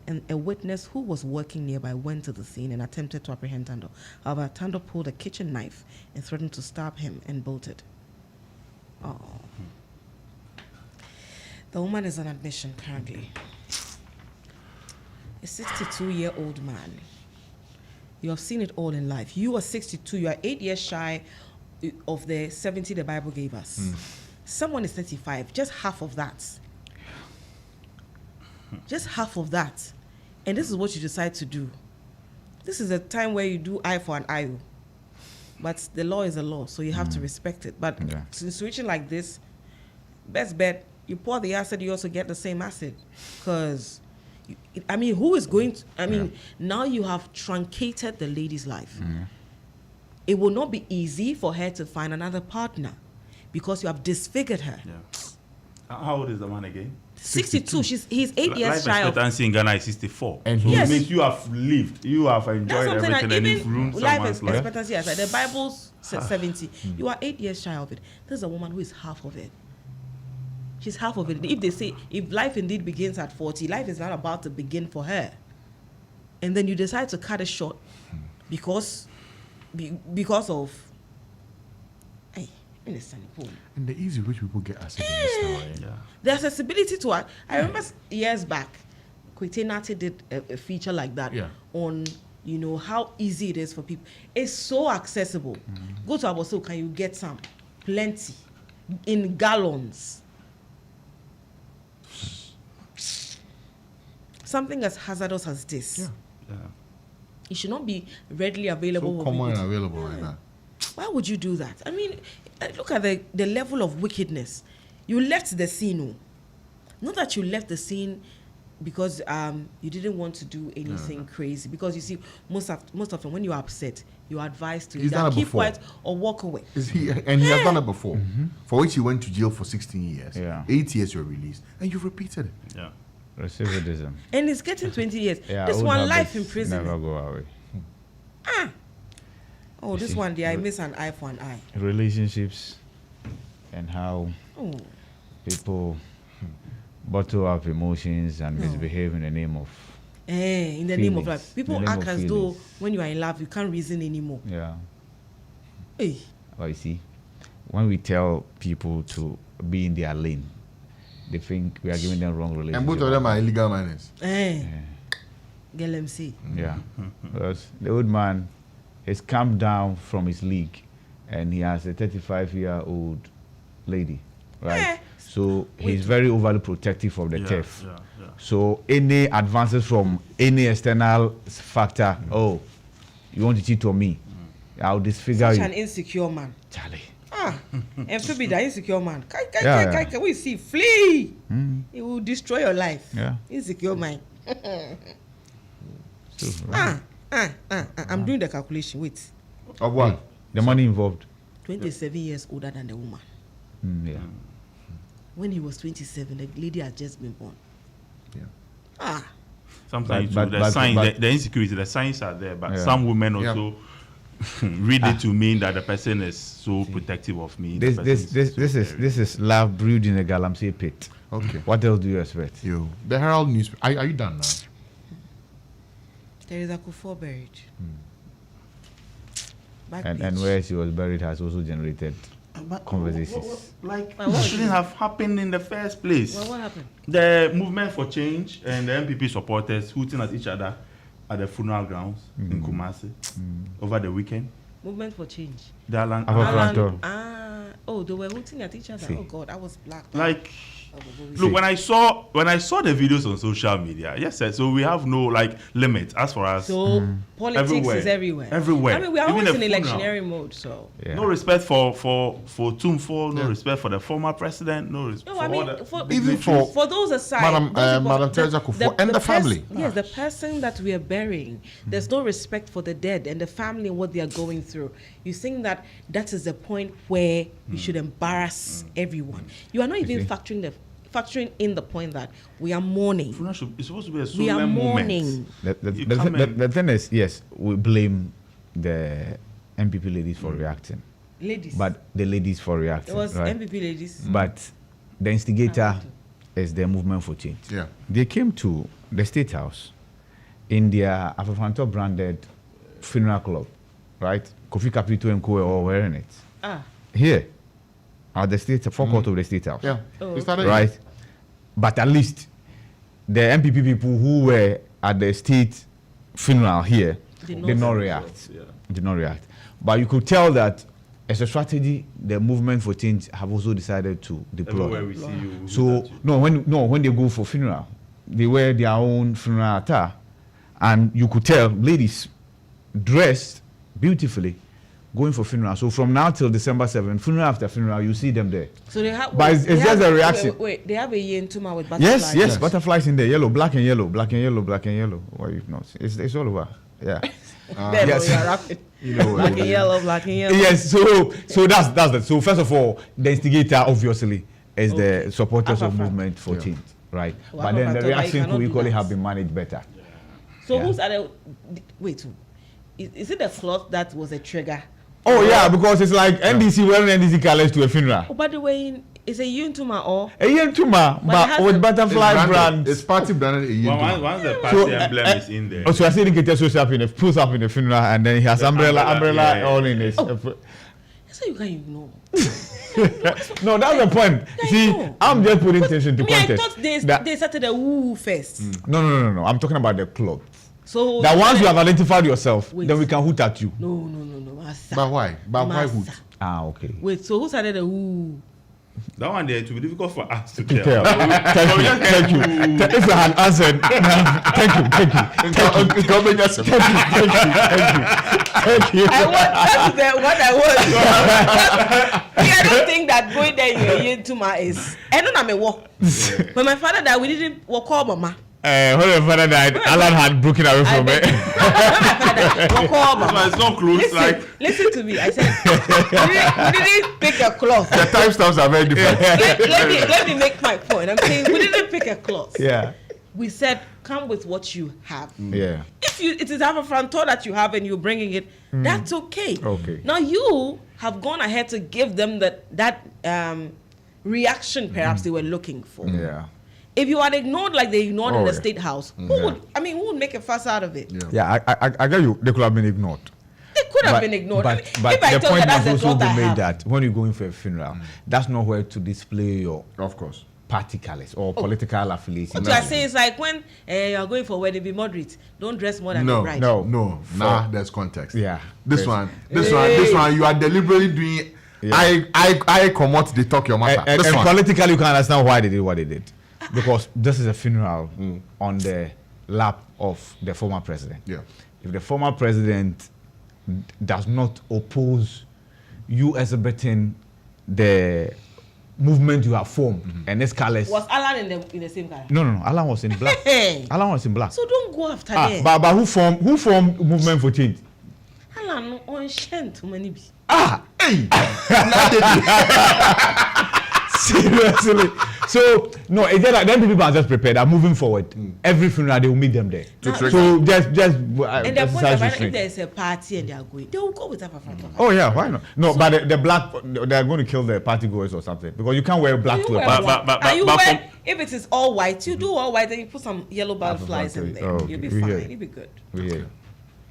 [SPEAKER 4] and a witness who was working nearby went to the scene and attempted to apprehend Tando. However, Tando pulled a kitchen knife and threatened to stab him and bolted. Oh. The woman is on admission currently. A 62-year-old man. You have seen it all in life. You are 62. You are 8 years shy of the 70 the Bible gave us. Someone is 35. Just half of that. Just half of that. And this is what you decide to do. This is a time where you do eye for an eye. But the law is a law, so you have to respect it. But in a situation like this, best bet, you pour the acid, you also get the same acid. Because, who is going to... now you have truncated the lady's life. It will not be easy for her to find another partner because you have disfigured her.
[SPEAKER 5] How old is the man again?
[SPEAKER 4] 62. He's 8 years shy of...
[SPEAKER 5] Life expectancy in Ghana is 64.
[SPEAKER 1] And
[SPEAKER 5] so
[SPEAKER 4] yes.
[SPEAKER 5] it means you have lived, you have enjoyed everything, and you've ruined someone's life.
[SPEAKER 4] Expectancy aside, the Bible says 70. You are 8 years shy of it. There's a woman who is half of it. She's half of it. If they say, if life indeed begins at 40, life is not about to begin for her. And then you decide to cut it short because of...
[SPEAKER 1] And the easy rich people get acid in this now.
[SPEAKER 4] The accessibility to it. I remember years back, Kwete did a feature like that on, how easy it is for people. It's so accessible. Go to Aboso, can you get some? Plenty. In gallons. Something as hazardous as this. It should not be readily available.
[SPEAKER 1] So common and available like that.
[SPEAKER 4] Why would you do that? Look at the level of wickedness. You left the scene. Not that you left the scene because you didn't want to do anything crazy. Because you see, most often when you're upset, you're advised to either keep quiet or walk away.
[SPEAKER 1] He has done it before, for which he went to jail for 16 years. 8 years you were released, and you've repeated it.
[SPEAKER 3] Recidivism.
[SPEAKER 4] And it's getting 20 years. This one, life in prison.
[SPEAKER 3] Never go away.
[SPEAKER 4] Oh, this one, I miss an eye for an eye.
[SPEAKER 3] Relationships and how people bottle up emotions and misbehave in the name of
[SPEAKER 4] in the name of life. People act as though when you are in love, you can't reason anymore.
[SPEAKER 3] Well, you see, when we tell people to be in their lane, they think we are giving them wrong relationship.
[SPEAKER 1] And both of them are illegal minors.
[SPEAKER 4] Get them see.
[SPEAKER 3] Because the old man has come down from his league and he has a 35-year-old lady, right? So he's very overly protective of the turf. So any advances from any external factor, you want to cheat on me, I'll disfigure you.
[SPEAKER 4] Such an insecure man.
[SPEAKER 3] Charlie.
[SPEAKER 4] And to be the insecure man. We see, flee. It will destroy your life. Insecure man. I'm doing the calculation. Wait.
[SPEAKER 1] Of what?
[SPEAKER 3] The money involved.
[SPEAKER 4] 27 years older than the woman. When he was 27, the lady had just been born.
[SPEAKER 5] Sometimes the insecurity, the signs are there, but some women also read it to mean that the person is so protective of me.
[SPEAKER 3] This is love brewed in a galamsey pit.
[SPEAKER 1] Okay.
[SPEAKER 3] What else do you expect?
[SPEAKER 1] The Herald newspaper. Are you done now?
[SPEAKER 4] There is a Kufuor buried.
[SPEAKER 3] And where she was buried has also generated conversations.
[SPEAKER 5] What shouldn't have happened in the first place?
[SPEAKER 4] Well, what happened?
[SPEAKER 5] The movement for change and the MPP supporters hooting at each other at the funeral grounds in Kumasi over the weekend.
[SPEAKER 4] Movement for change.
[SPEAKER 5] The Alan,
[SPEAKER 4] They were hooting at each other.
[SPEAKER 5] See.
[SPEAKER 4] Oh God, I was black.
[SPEAKER 5] like, look, when I saw the videos on social media, yes, sir, so we have no limit as far as
[SPEAKER 4] So politics is everywhere.
[SPEAKER 5] Everywhere.
[SPEAKER 4] I mean, we are
[SPEAKER 5] Even
[SPEAKER 4] always in
[SPEAKER 5] the funeral.
[SPEAKER 4] electionary mode, so.
[SPEAKER 3] Yeah.
[SPEAKER 5] No respect for Tumfo, no respect for the former president, no respect
[SPEAKER 4] No, I
[SPEAKER 5] for
[SPEAKER 4] mean,
[SPEAKER 5] all the
[SPEAKER 4] for,
[SPEAKER 1] Even
[SPEAKER 4] for those aside,
[SPEAKER 1] Madam Teresa Kufuor and the family.
[SPEAKER 4] Yes, the person that we are burying, there's no respect for the dead and the family and what they are going through. You think that is the point where you should embarrass everyone. You are not even factoring in the point that we are mourning.
[SPEAKER 5] It's supposed to be a
[SPEAKER 4] We are
[SPEAKER 5] solemn
[SPEAKER 4] mourning.
[SPEAKER 5] moment.
[SPEAKER 3] The thing is, yes, we blame the MPP ladies for reacting,
[SPEAKER 4] Ladies.
[SPEAKER 3] but the ladies for reacting,
[SPEAKER 4] it was
[SPEAKER 3] right?
[SPEAKER 4] MPP ladies.
[SPEAKER 3] But the instigator is the movement for change.
[SPEAKER 1] Yeah.
[SPEAKER 3] They came to the State House in their Afafanto branded funeral club, right? Kofi Kapito and Co were all wearing it. Here, at the state, forecourt of the State House.
[SPEAKER 1] Yeah.
[SPEAKER 4] Oh,
[SPEAKER 1] We started
[SPEAKER 3] Right? But at least the MPP people who were at the state funeral here did not react. Did not react. But you could tell that as a strategy, the movement for change have also decided to deploy.
[SPEAKER 5] Everywhere we see you. we
[SPEAKER 3] So
[SPEAKER 5] look at you.
[SPEAKER 3] when they go for funeral, they wear their own funeral attire, and you could tell ladies dressed beautifully going for funeral. So from now till December 7th, funeral after funeral, you see them there.
[SPEAKER 4] So they have.
[SPEAKER 3] But it's just a reaction.
[SPEAKER 4] Wait, they have a yentuma with butterflies.
[SPEAKER 3] Yes, butterflies in there, yellow, black and yellow, black and yellow, black and yellow. Why you've not? It's all over. Yeah.
[SPEAKER 4] Then
[SPEAKER 3] Yes.
[SPEAKER 4] we are rapid.
[SPEAKER 1] You know,
[SPEAKER 4] Black and yellow, black and yellow.
[SPEAKER 3] Yes. So that's that. So first of all, the instigator obviously is the supporters of
[SPEAKER 4] Afafra.
[SPEAKER 3] movement for
[SPEAKER 1] Yeah.
[SPEAKER 3] change, right?
[SPEAKER 4] Well,
[SPEAKER 3] but then the
[SPEAKER 4] Afafra,
[SPEAKER 3] reaction
[SPEAKER 4] you cannot
[SPEAKER 3] could
[SPEAKER 4] do
[SPEAKER 3] equally
[SPEAKER 4] that.
[SPEAKER 3] have been managed better.
[SPEAKER 4] So
[SPEAKER 3] Yeah.
[SPEAKER 4] who's at the wait? Is it the cloth that was a trigger?
[SPEAKER 3] Oh yeah, because it's like NDC wearing NDC colors to a funeral.
[SPEAKER 4] Oh, by the way, is a yuntuma or
[SPEAKER 3] A year tuma,
[SPEAKER 4] it
[SPEAKER 3] but
[SPEAKER 4] has
[SPEAKER 3] with
[SPEAKER 4] a-
[SPEAKER 3] butterfly brand.
[SPEAKER 1] It's party branded.
[SPEAKER 5] Once the party emblem is in there.
[SPEAKER 3] So I see the kid shows up in the funeral, and then he has umbrella
[SPEAKER 5] yeah,
[SPEAKER 3] all in
[SPEAKER 5] yeah.
[SPEAKER 3] it.
[SPEAKER 4] so you can ignore.
[SPEAKER 3] No, that's the point.
[SPEAKER 4] I
[SPEAKER 3] See,
[SPEAKER 4] know.
[SPEAKER 3] I'm just putting things into
[SPEAKER 4] Me, I
[SPEAKER 3] context.
[SPEAKER 4] thought they
[SPEAKER 3] That-
[SPEAKER 4] started a woo first.
[SPEAKER 3] No. I'm talking about the club.
[SPEAKER 4] So
[SPEAKER 3] That once you have identified yourself,
[SPEAKER 4] Wait.
[SPEAKER 3] then we can hoot at you.
[SPEAKER 4] no, Massa.
[SPEAKER 1] But why? But why
[SPEAKER 4] Massa.
[SPEAKER 1] would?
[SPEAKER 3] Ah, okay.
[SPEAKER 4] Wait, so who started the woo?
[SPEAKER 5] That one there, it will be difficult for us to
[SPEAKER 3] Tell.
[SPEAKER 5] tell.
[SPEAKER 3] Thank you. If you had answered, thank you. Thank you.
[SPEAKER 4] I want that's what I want. I don't think that going there in yuntuma is. I don't know me walk. When my father died, we didn't walk all mama.
[SPEAKER 3] When my father died, Alan had broken away from
[SPEAKER 4] When
[SPEAKER 3] it.
[SPEAKER 4] my father died, walk all mama.
[SPEAKER 5] It's not close.
[SPEAKER 4] Listen to me. I said we didn't pick a cloth.
[SPEAKER 1] The timestamps are very different.
[SPEAKER 4] let me make my point. I'm saying we didn't pick a cloth.
[SPEAKER 3] Yeah.
[SPEAKER 4] We said come with what you have.
[SPEAKER 3] Yeah.
[SPEAKER 4] If it is a front door that you have and you're bringing it, that's okay.
[SPEAKER 3] Okay.
[SPEAKER 4] Now you have gone ahead to give them that reaction perhaps they were looking for.
[SPEAKER 3] Yeah.
[SPEAKER 4] If you had ignored like they ignored in the
[SPEAKER 3] yeah.
[SPEAKER 4] State House, who would make a fuss out of it?
[SPEAKER 3] Yeah, I get you. They could have been ignored.
[SPEAKER 4] They could have been ignored.
[SPEAKER 3] But,
[SPEAKER 4] I mean,
[SPEAKER 3] but
[SPEAKER 4] if I
[SPEAKER 3] the
[SPEAKER 4] told
[SPEAKER 3] point
[SPEAKER 4] you that's
[SPEAKER 3] must
[SPEAKER 4] the
[SPEAKER 3] also
[SPEAKER 4] cloth I
[SPEAKER 3] be made
[SPEAKER 4] have,
[SPEAKER 3] that when you're going for a funeral, that's not where to display your
[SPEAKER 1] Of course.
[SPEAKER 3] party colors or political affiliation.
[SPEAKER 4] what you are saying is like when you are going for wedding, be moderate. Don't dress more than
[SPEAKER 1] No,
[SPEAKER 4] the bride.
[SPEAKER 1] no. Nah, there's context.
[SPEAKER 3] Yeah.
[SPEAKER 1] This
[SPEAKER 3] There's-
[SPEAKER 1] one. You are deliberately doing.
[SPEAKER 3] Yeah.
[SPEAKER 1] I come out to talk your matter.
[SPEAKER 3] And
[SPEAKER 1] This one.
[SPEAKER 3] politically, you can understand why they did what they did. Because this is a funeral on the lap of the former president.
[SPEAKER 1] Yeah.
[SPEAKER 3] If the former president does not oppose you exhibiting the movement you have formed and this colors.
[SPEAKER 4] Was Alan in the same color?
[SPEAKER 3] No. Alan was in black.
[SPEAKER 4] Hey.
[SPEAKER 3] Alan was in black.
[SPEAKER 4] So don't go after them.
[SPEAKER 3] But who formed movement for change?
[SPEAKER 4] Alan on shen too many be.
[SPEAKER 3] Ah,
[SPEAKER 1] Hey.
[SPEAKER 3] Seriously. So no, it's just like then people are just prepared. Are moving forward. Every funeral they will meet them there. So just
[SPEAKER 4] And their point of if there's a party and they are going, they will go with that front.
[SPEAKER 3] Oh yeah, why not? No, so, but the black they are going to kill the party goers or something because you can't wear black to a party.
[SPEAKER 4] If it is all white, you do all white, then you put some yellow butterflies in there.
[SPEAKER 3] Oh,
[SPEAKER 4] You'll be fine. You'll be good.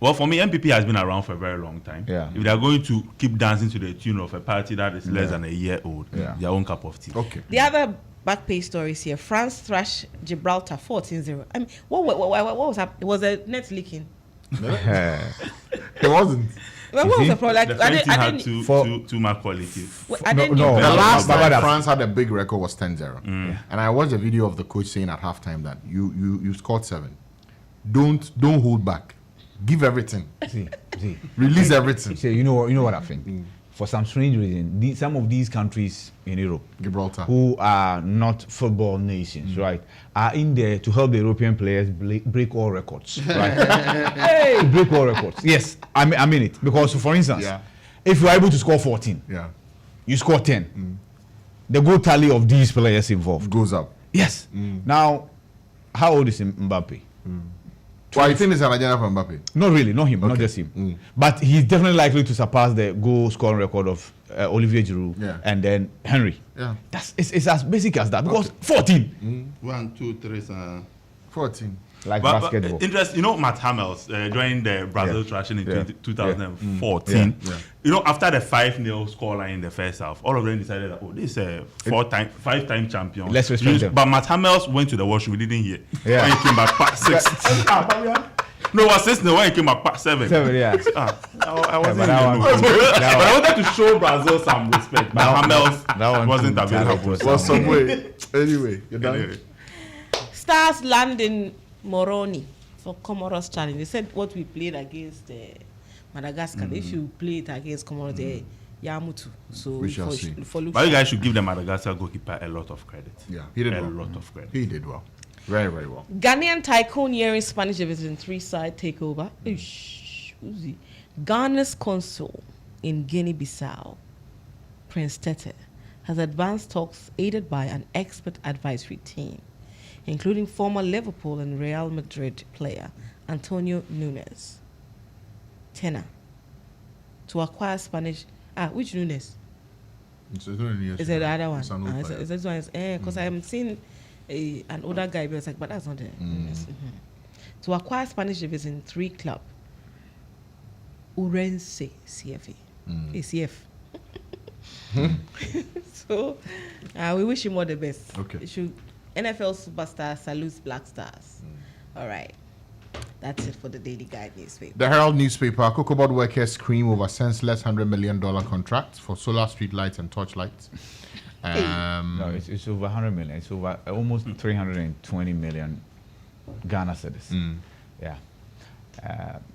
[SPEAKER 5] Well, for me, MPP has been around for a very long time.
[SPEAKER 3] Yeah.
[SPEAKER 5] If they are going to keep dancing to the tune of a party that is less than a year old, their own cup of tea.
[SPEAKER 1] Okay.
[SPEAKER 4] The other back page stories here: France thrashed Gibraltar 14-0. I mean, what was happening? Was the net leaking?
[SPEAKER 1] It wasn't.
[SPEAKER 4] Well, what was the problem?
[SPEAKER 5] The
[SPEAKER 4] Like,
[SPEAKER 5] French team
[SPEAKER 4] I
[SPEAKER 5] had
[SPEAKER 4] didn't.
[SPEAKER 5] too much quality.
[SPEAKER 4] I didn't.
[SPEAKER 3] No,
[SPEAKER 1] The last
[SPEAKER 3] But
[SPEAKER 1] time France had a big record was 10-0. And I watched a video of the coach saying at halftime that you scored 7. Don't hold back. Give everything.
[SPEAKER 3] See.
[SPEAKER 1] Release everything.
[SPEAKER 3] See, you know what I think. For some strange reason, some of these countries in Europe,
[SPEAKER 1] Gibraltar,
[SPEAKER 3] who are not football nations, right, are in there to help the European players break all records, right? To break all records. Yes, I mean it. Because, for instance, if you are able to score 14, you score 10, the goal tally of these players involved
[SPEAKER 1] goes up.
[SPEAKER 3] Yes. Now, how old is Mbappe?
[SPEAKER 1] Well, you think it's an agenda for Mbappe?
[SPEAKER 3] Not really, not him, not just him. But he's definitely likely to surpass the goal scoring record of Olivier Giroud and then Henry.
[SPEAKER 1] Yeah.
[SPEAKER 3] It's as basic as that because 14.
[SPEAKER 5] 1, 2, 3,
[SPEAKER 1] 14.
[SPEAKER 3] Like
[SPEAKER 5] but
[SPEAKER 3] basketball.
[SPEAKER 5] Interest, Matt Hummels during the Brazil thrashing in 2014. You know, after the 5-0 scoreline in the first half, all of them decided that this is a 5-time champion.
[SPEAKER 3] Let's respect them.
[SPEAKER 5] But Matt Hummels went to the washroom. We didn't hear.
[SPEAKER 3] Yeah.
[SPEAKER 5] When he came back, part 6. No, it was 6. No, when he came back, part 7.
[SPEAKER 3] 7, yeah.
[SPEAKER 5] I wasn't
[SPEAKER 3] but
[SPEAKER 5] I wanted to show Brazil some respect. But Hummels wasn't available.
[SPEAKER 1] Was some way. Anyway, you're done.
[SPEAKER 5] Anyway.
[SPEAKER 4] Stars land in Moroni for Comoros challenge. They said what we played against Madagascar. If you play it against Comoros, Yamutu. So
[SPEAKER 1] we shall see.
[SPEAKER 5] But you guys should give the Madagascar goalkeeper a lot of credit.
[SPEAKER 1] Yeah, he did
[SPEAKER 5] a
[SPEAKER 1] well.
[SPEAKER 5] lot of credit.
[SPEAKER 1] He did well. Very, very well.
[SPEAKER 4] Ghanaian tycoon hearing Spanish Division 3 takeover. Who's Ghana's consul in Guinea-Bissau, Prince Tete, has advanced talks aided by an expert advisory team, including former Liverpool and Real Madrid player Antonio Nunes. Tenor. To acquire Spanish... which Nunes? Is it the other one? Is this one? Because I'm seeing an older guy, but it's like, but that's not the Nunes. To acquire Spanish Division 3 club, Urense CFA. ACF. So, we wish him all the best.
[SPEAKER 1] Okay.
[SPEAKER 4] NFL superstar salutes Black Stars. All right. That's it for the Daily Guide newspaper.
[SPEAKER 1] The Herald newspaper, Cocobod workers scream over senseless $100 million contract for solar street lights and torch lights.
[SPEAKER 3] No, it's over 100 million. It's over almost 320 million Ghana cedis. Yeah.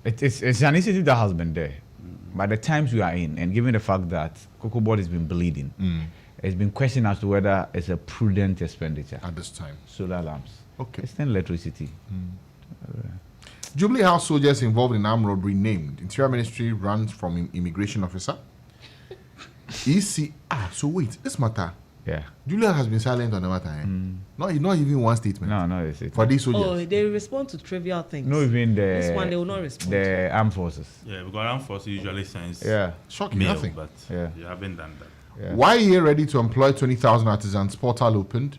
[SPEAKER 3] It's an initiative that has been there. By the times we are in, and given the fact that Cocobod has been bleeding, it's been questioned as to whether it's a prudent expenditure.
[SPEAKER 1] At this time.
[SPEAKER 3] Solar lamps.
[SPEAKER 1] Okay.
[SPEAKER 3] It's still electricity.
[SPEAKER 1] Jubilee House soldiers involved in armed robbery named. Interior Ministry runs from immigration officer. So wait, this matter.
[SPEAKER 3] Yeah.
[SPEAKER 1] Julia has been silent on the matter. Not even one statement.
[SPEAKER 3] No, it's
[SPEAKER 1] for these soldiers.
[SPEAKER 4] Oh, they respond to trivial things.
[SPEAKER 3] No, even
[SPEAKER 4] this one they will not respond.
[SPEAKER 3] The armed forces.
[SPEAKER 5] Yeah, because armed forces usually sends
[SPEAKER 1] shocking
[SPEAKER 5] mail,
[SPEAKER 1] nothing.
[SPEAKER 5] but you haven't done that.
[SPEAKER 1] Yeah. Why here ready to employ 20,000 artisans? Portal opened.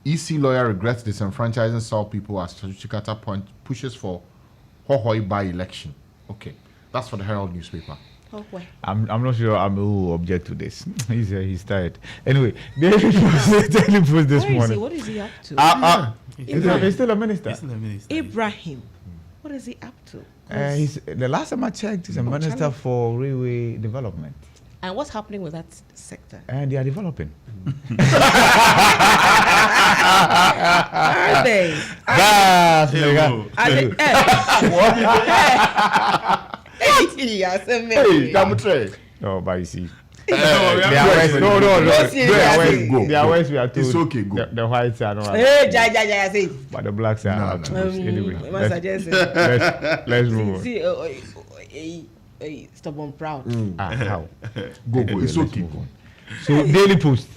[SPEAKER 1] EC lawyer regrets disenfranchising South people as Chikata point pushes for Hohoi by election. Okay, that's for the Herald newspaper.
[SPEAKER 3] I'm not sure I'm who object to this. He's tired. Anyway, Daily Post this morning.
[SPEAKER 4] What is he up to?
[SPEAKER 3] He's still a minister.
[SPEAKER 4] Ibrahim. What is he up to?
[SPEAKER 3] The last time I checked, he's a minister for railway development.
[SPEAKER 4] And what's happening with that sector?
[SPEAKER 3] And they are developing.
[SPEAKER 4] Are they?
[SPEAKER 3] Oh, but you see.
[SPEAKER 1] No.
[SPEAKER 3] They are West, we are told.
[SPEAKER 1] It's okay, go.
[SPEAKER 3] The whites are not. But the blacks are not. Anyway, let's move on.
[SPEAKER 4] Stubborn proud.
[SPEAKER 3] How?
[SPEAKER 1] Go. It's okay.
[SPEAKER 3] So Daily Post.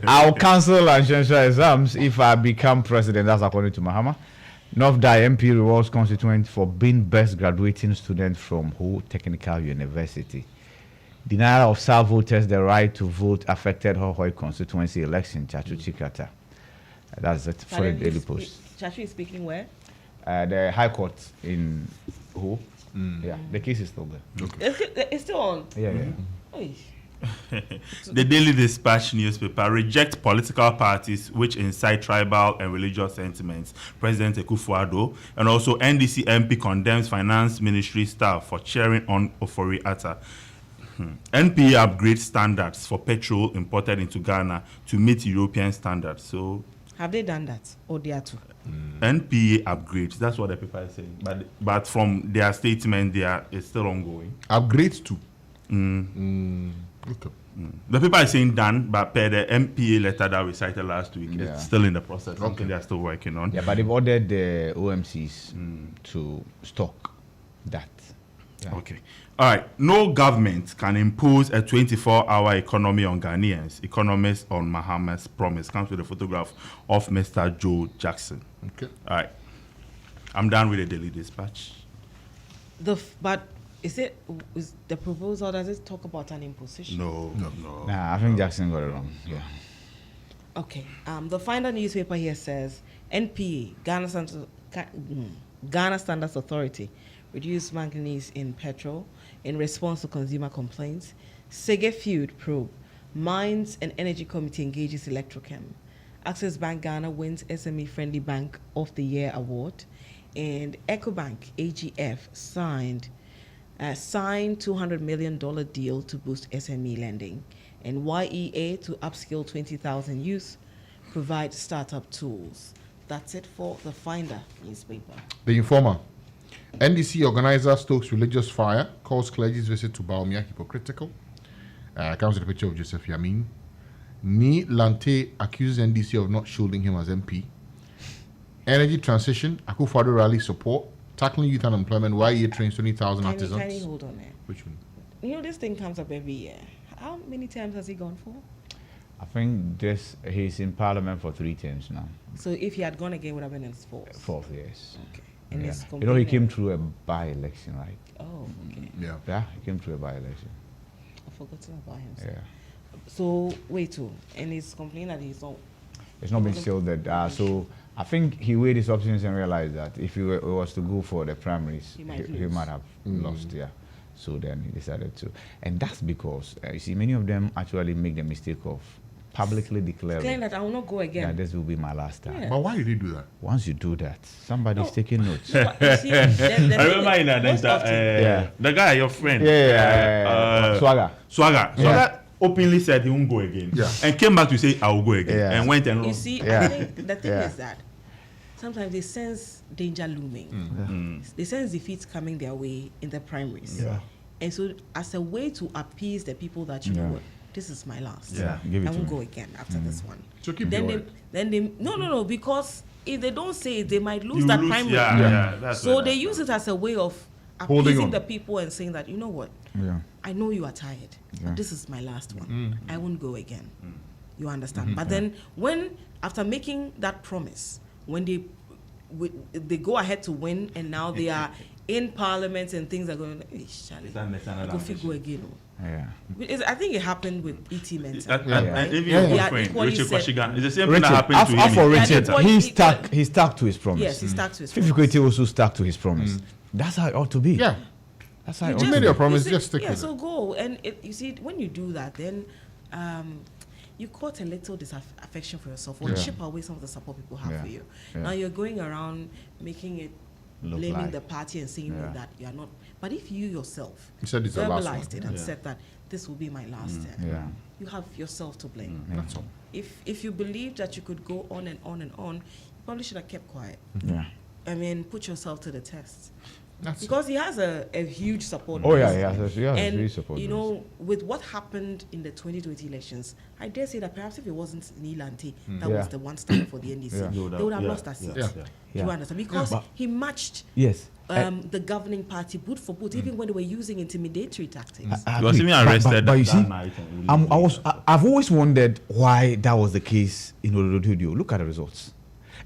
[SPEAKER 3] I'll cancel and censure exams if I become president. That's according to Mahama. North Dai MP rewards constituent for being best graduating student from Ho Technical University. Denial of South voters the right to vote affected Hohoi constituency election. Chachu Chikata. That's it for the Daily Post.
[SPEAKER 4] Chachu is speaking where?
[SPEAKER 3] The High Court in Ho. Yeah, the case is still there.
[SPEAKER 1] Okay.
[SPEAKER 4] It's still on.
[SPEAKER 3] Yeah.
[SPEAKER 4] Oy.
[SPEAKER 5] The Daily Dispatch newspaper rejects political parties which incite tribal and religious sentiments. President Akufo-Addo and also NDC MP condemns finance ministry staff for cheering on Ofori Atta. NPA upgrades standards for petrol imported into Ghana to meet European standards. So,
[SPEAKER 4] Have they done that? Or they are too?
[SPEAKER 5] NPA upgrades. That's what the paper is saying. But from their statement, it's still ongoing.
[SPEAKER 1] Upgrades to. Okay.
[SPEAKER 5] The paper is saying done, but per the MPA letter that we cited last week,
[SPEAKER 3] Yeah.
[SPEAKER 5] it's still in the process. Something they're still working on.
[SPEAKER 3] Yeah, but they've ordered the OMCs to stock that. Yeah.
[SPEAKER 5] Okay. All right. No government can impose a 24-hour economy on Ghanaians. Economist on Mahama's promise comes with a photograph of Mr. Joe Jackson.
[SPEAKER 1] Okay.
[SPEAKER 5] All right. I'm done with the Daily Dispatch.
[SPEAKER 4] But is the proposal, does it talk about an imposition?
[SPEAKER 5] No.
[SPEAKER 3] Nah, I think Jackson got it wrong. Yeah.
[SPEAKER 4] Okay. The Finder newspaper here says NPA, Ghana Standards Authority, reduced manganese in petrol in response to consumer complaints. Sege Field probe. Mines and Energy Committee engages Electrochem. Access Bank Ghana wins SME Friendly Bank of the Year award. And EcoBank AGF signed $200 million deal to boost SME lending. And YEA to upskill 20,000 youth, provide startup tools. That's it for the Finder newspaper.
[SPEAKER 1] The Informer. NDC organizer stokes religious fire, calls clergy's visit to Baumia hypocritical. Comes with a picture of Joseph Yamin. Ni Lante accuses NDC of not shielding him as MP. Energy transition, Akufo-Addo rally support. Tackling youth unemployment, YEA trains 20,000 artisans.
[SPEAKER 4] Can you hold on there?
[SPEAKER 1] Which one?
[SPEAKER 4] You know, this thing comes up every year. How many times has he gone for?
[SPEAKER 3] I think he's in Parliament for 3 terms now.
[SPEAKER 4] So if he had gone again, it would have been his fourth.
[SPEAKER 3] 4th, yes.
[SPEAKER 4] Okay. And
[SPEAKER 3] Yeah.
[SPEAKER 4] it's
[SPEAKER 3] You know, he came
[SPEAKER 4] complaining-
[SPEAKER 3] through a by-election, right?
[SPEAKER 4] Oh, okay.
[SPEAKER 1] Yeah.
[SPEAKER 3] Yeah, he came through a by-election.
[SPEAKER 4] I've forgotten about him.
[SPEAKER 3] Yeah.
[SPEAKER 4] So wait, and he's complaining that he's not.
[SPEAKER 3] It's not been shielded. So I think he weighed his options and realized that if he was to go for the primaries,
[SPEAKER 4] He might
[SPEAKER 3] he
[SPEAKER 4] lose.
[SPEAKER 3] might have lost, yeah. So then he decided to. And that's because, you see, many of them actually make the mistake of publicly
[SPEAKER 4] Claim
[SPEAKER 3] declaring
[SPEAKER 4] that I will not go
[SPEAKER 3] that
[SPEAKER 4] again.
[SPEAKER 3] this will be my last time.
[SPEAKER 4] Yeah.
[SPEAKER 1] But why did he do that?
[SPEAKER 3] Once you do that, somebody's
[SPEAKER 4] No.
[SPEAKER 3] taking notes.
[SPEAKER 4] But you see, the
[SPEAKER 5] I remember in an
[SPEAKER 4] most often-
[SPEAKER 3] Yeah.
[SPEAKER 5] the guy, your friend.
[SPEAKER 3] Swagger.
[SPEAKER 5] Swagger.
[SPEAKER 3] Yeah.
[SPEAKER 5] Swagger openly said he won't go again.
[SPEAKER 1] Yeah.
[SPEAKER 5] And came back to say, I will go again.
[SPEAKER 3] Yeah.
[SPEAKER 5] And went and
[SPEAKER 4] You see,
[SPEAKER 3] Yeah.
[SPEAKER 4] I think the thing
[SPEAKER 3] Yeah.
[SPEAKER 4] is that sometimes they sense danger looming. They sense defeat coming their way in the primaries.
[SPEAKER 3] Yeah.
[SPEAKER 4] And so, as a way to appease the people that you
[SPEAKER 3] Yeah.
[SPEAKER 4] know what, this is my last.
[SPEAKER 3] Yeah, give it
[SPEAKER 4] I
[SPEAKER 3] to
[SPEAKER 4] won't
[SPEAKER 3] me.
[SPEAKER 4] go again after this one.
[SPEAKER 1] So keep
[SPEAKER 4] then
[SPEAKER 1] your
[SPEAKER 4] they,
[SPEAKER 1] word.
[SPEAKER 4] then they, no, because if they don't say it, they might lose
[SPEAKER 5] You
[SPEAKER 4] that
[SPEAKER 5] lose-
[SPEAKER 4] primary.
[SPEAKER 5] Yeah. That's
[SPEAKER 4] So
[SPEAKER 5] what
[SPEAKER 4] they
[SPEAKER 5] that-
[SPEAKER 4] use it as a way of
[SPEAKER 1] Holding
[SPEAKER 4] appeasing
[SPEAKER 1] on.
[SPEAKER 4] the people and saying that, you know what,
[SPEAKER 3] Yeah.
[SPEAKER 4] I know you are tired,
[SPEAKER 3] Yeah.
[SPEAKER 4] but this is my last one.
[SPEAKER 1] Mm-hmm.
[SPEAKER 4] I won't go again. You understand? But then when, after making that promise, when they go ahead to win and now they are in parliament and things are going, hey, Charlie,
[SPEAKER 5] That's another
[SPEAKER 4] go fit go
[SPEAKER 5] ambition.
[SPEAKER 4] again.
[SPEAKER 3] Yeah.
[SPEAKER 4] I think it happened with E.T. Mensah.
[SPEAKER 5] And even
[SPEAKER 1] Yeah.
[SPEAKER 5] your
[SPEAKER 4] He
[SPEAKER 5] good
[SPEAKER 4] had
[SPEAKER 5] friend,
[SPEAKER 4] equally
[SPEAKER 5] Richard
[SPEAKER 4] said-
[SPEAKER 5] Kwashigan. It's the same thing
[SPEAKER 3] Richard,
[SPEAKER 5] that happened to him.
[SPEAKER 3] for
[SPEAKER 5] in
[SPEAKER 3] Richard,
[SPEAKER 5] Theatre.
[SPEAKER 3] he stuck to his promise.
[SPEAKER 4] Yes, he stuck to his
[SPEAKER 3] Fifi
[SPEAKER 4] promise.
[SPEAKER 3] Kwete also stuck to his promise. That's how it ought to be.
[SPEAKER 1] Yeah.
[SPEAKER 3] That's how it
[SPEAKER 4] You
[SPEAKER 3] ought
[SPEAKER 1] just
[SPEAKER 3] to
[SPEAKER 1] made
[SPEAKER 3] be.
[SPEAKER 1] your promise,
[SPEAKER 4] see-
[SPEAKER 1] just stick
[SPEAKER 4] yeah,
[SPEAKER 1] with
[SPEAKER 4] so
[SPEAKER 1] it.
[SPEAKER 4] go. And you see, when you do that, then you caught a little disaffection for yourself or
[SPEAKER 3] Yeah.
[SPEAKER 4] chip away some of the support people have
[SPEAKER 3] Yeah.
[SPEAKER 4] for you.
[SPEAKER 3] Yeah.
[SPEAKER 4] Now you're going around making it,
[SPEAKER 3] Look
[SPEAKER 4] blaming
[SPEAKER 3] like.
[SPEAKER 4] the party and saying
[SPEAKER 3] Yeah.
[SPEAKER 4] that you are not. But if you yourself
[SPEAKER 1] You said it's the last one.
[SPEAKER 4] verbalized it and said that this will be my last term,
[SPEAKER 3] Yeah.
[SPEAKER 4] you have yourself to blame.
[SPEAKER 1] That's all.
[SPEAKER 4] If you believe that you could go on and on and on, you probably should have kept quiet.
[SPEAKER 3] Yeah.
[SPEAKER 4] I mean, put yourself to the test.
[SPEAKER 1] That's
[SPEAKER 4] Because he has a huge support
[SPEAKER 3] Oh, yeah,
[SPEAKER 4] base.
[SPEAKER 3] he has a
[SPEAKER 4] And
[SPEAKER 3] really support
[SPEAKER 4] you
[SPEAKER 3] base.
[SPEAKER 4] know, with what happened in the 2020 elections, I dare say that perhaps if it wasn't Nilanti that
[SPEAKER 3] Yeah.
[SPEAKER 4] was the one standing for the NDC,
[SPEAKER 3] Yeah.
[SPEAKER 4] they would have lost that seat.
[SPEAKER 1] Yeah.
[SPEAKER 4] Do you understand? Because
[SPEAKER 3] But-
[SPEAKER 4] he matched
[SPEAKER 3] Yes.
[SPEAKER 4] the governing party boot for boot, even when they were using intimidatory tactics.
[SPEAKER 5] He was even arrested
[SPEAKER 3] but you
[SPEAKER 5] that
[SPEAKER 3] see,
[SPEAKER 5] night. And
[SPEAKER 3] I've always wondered why that was the case in Olododio. Look at the results.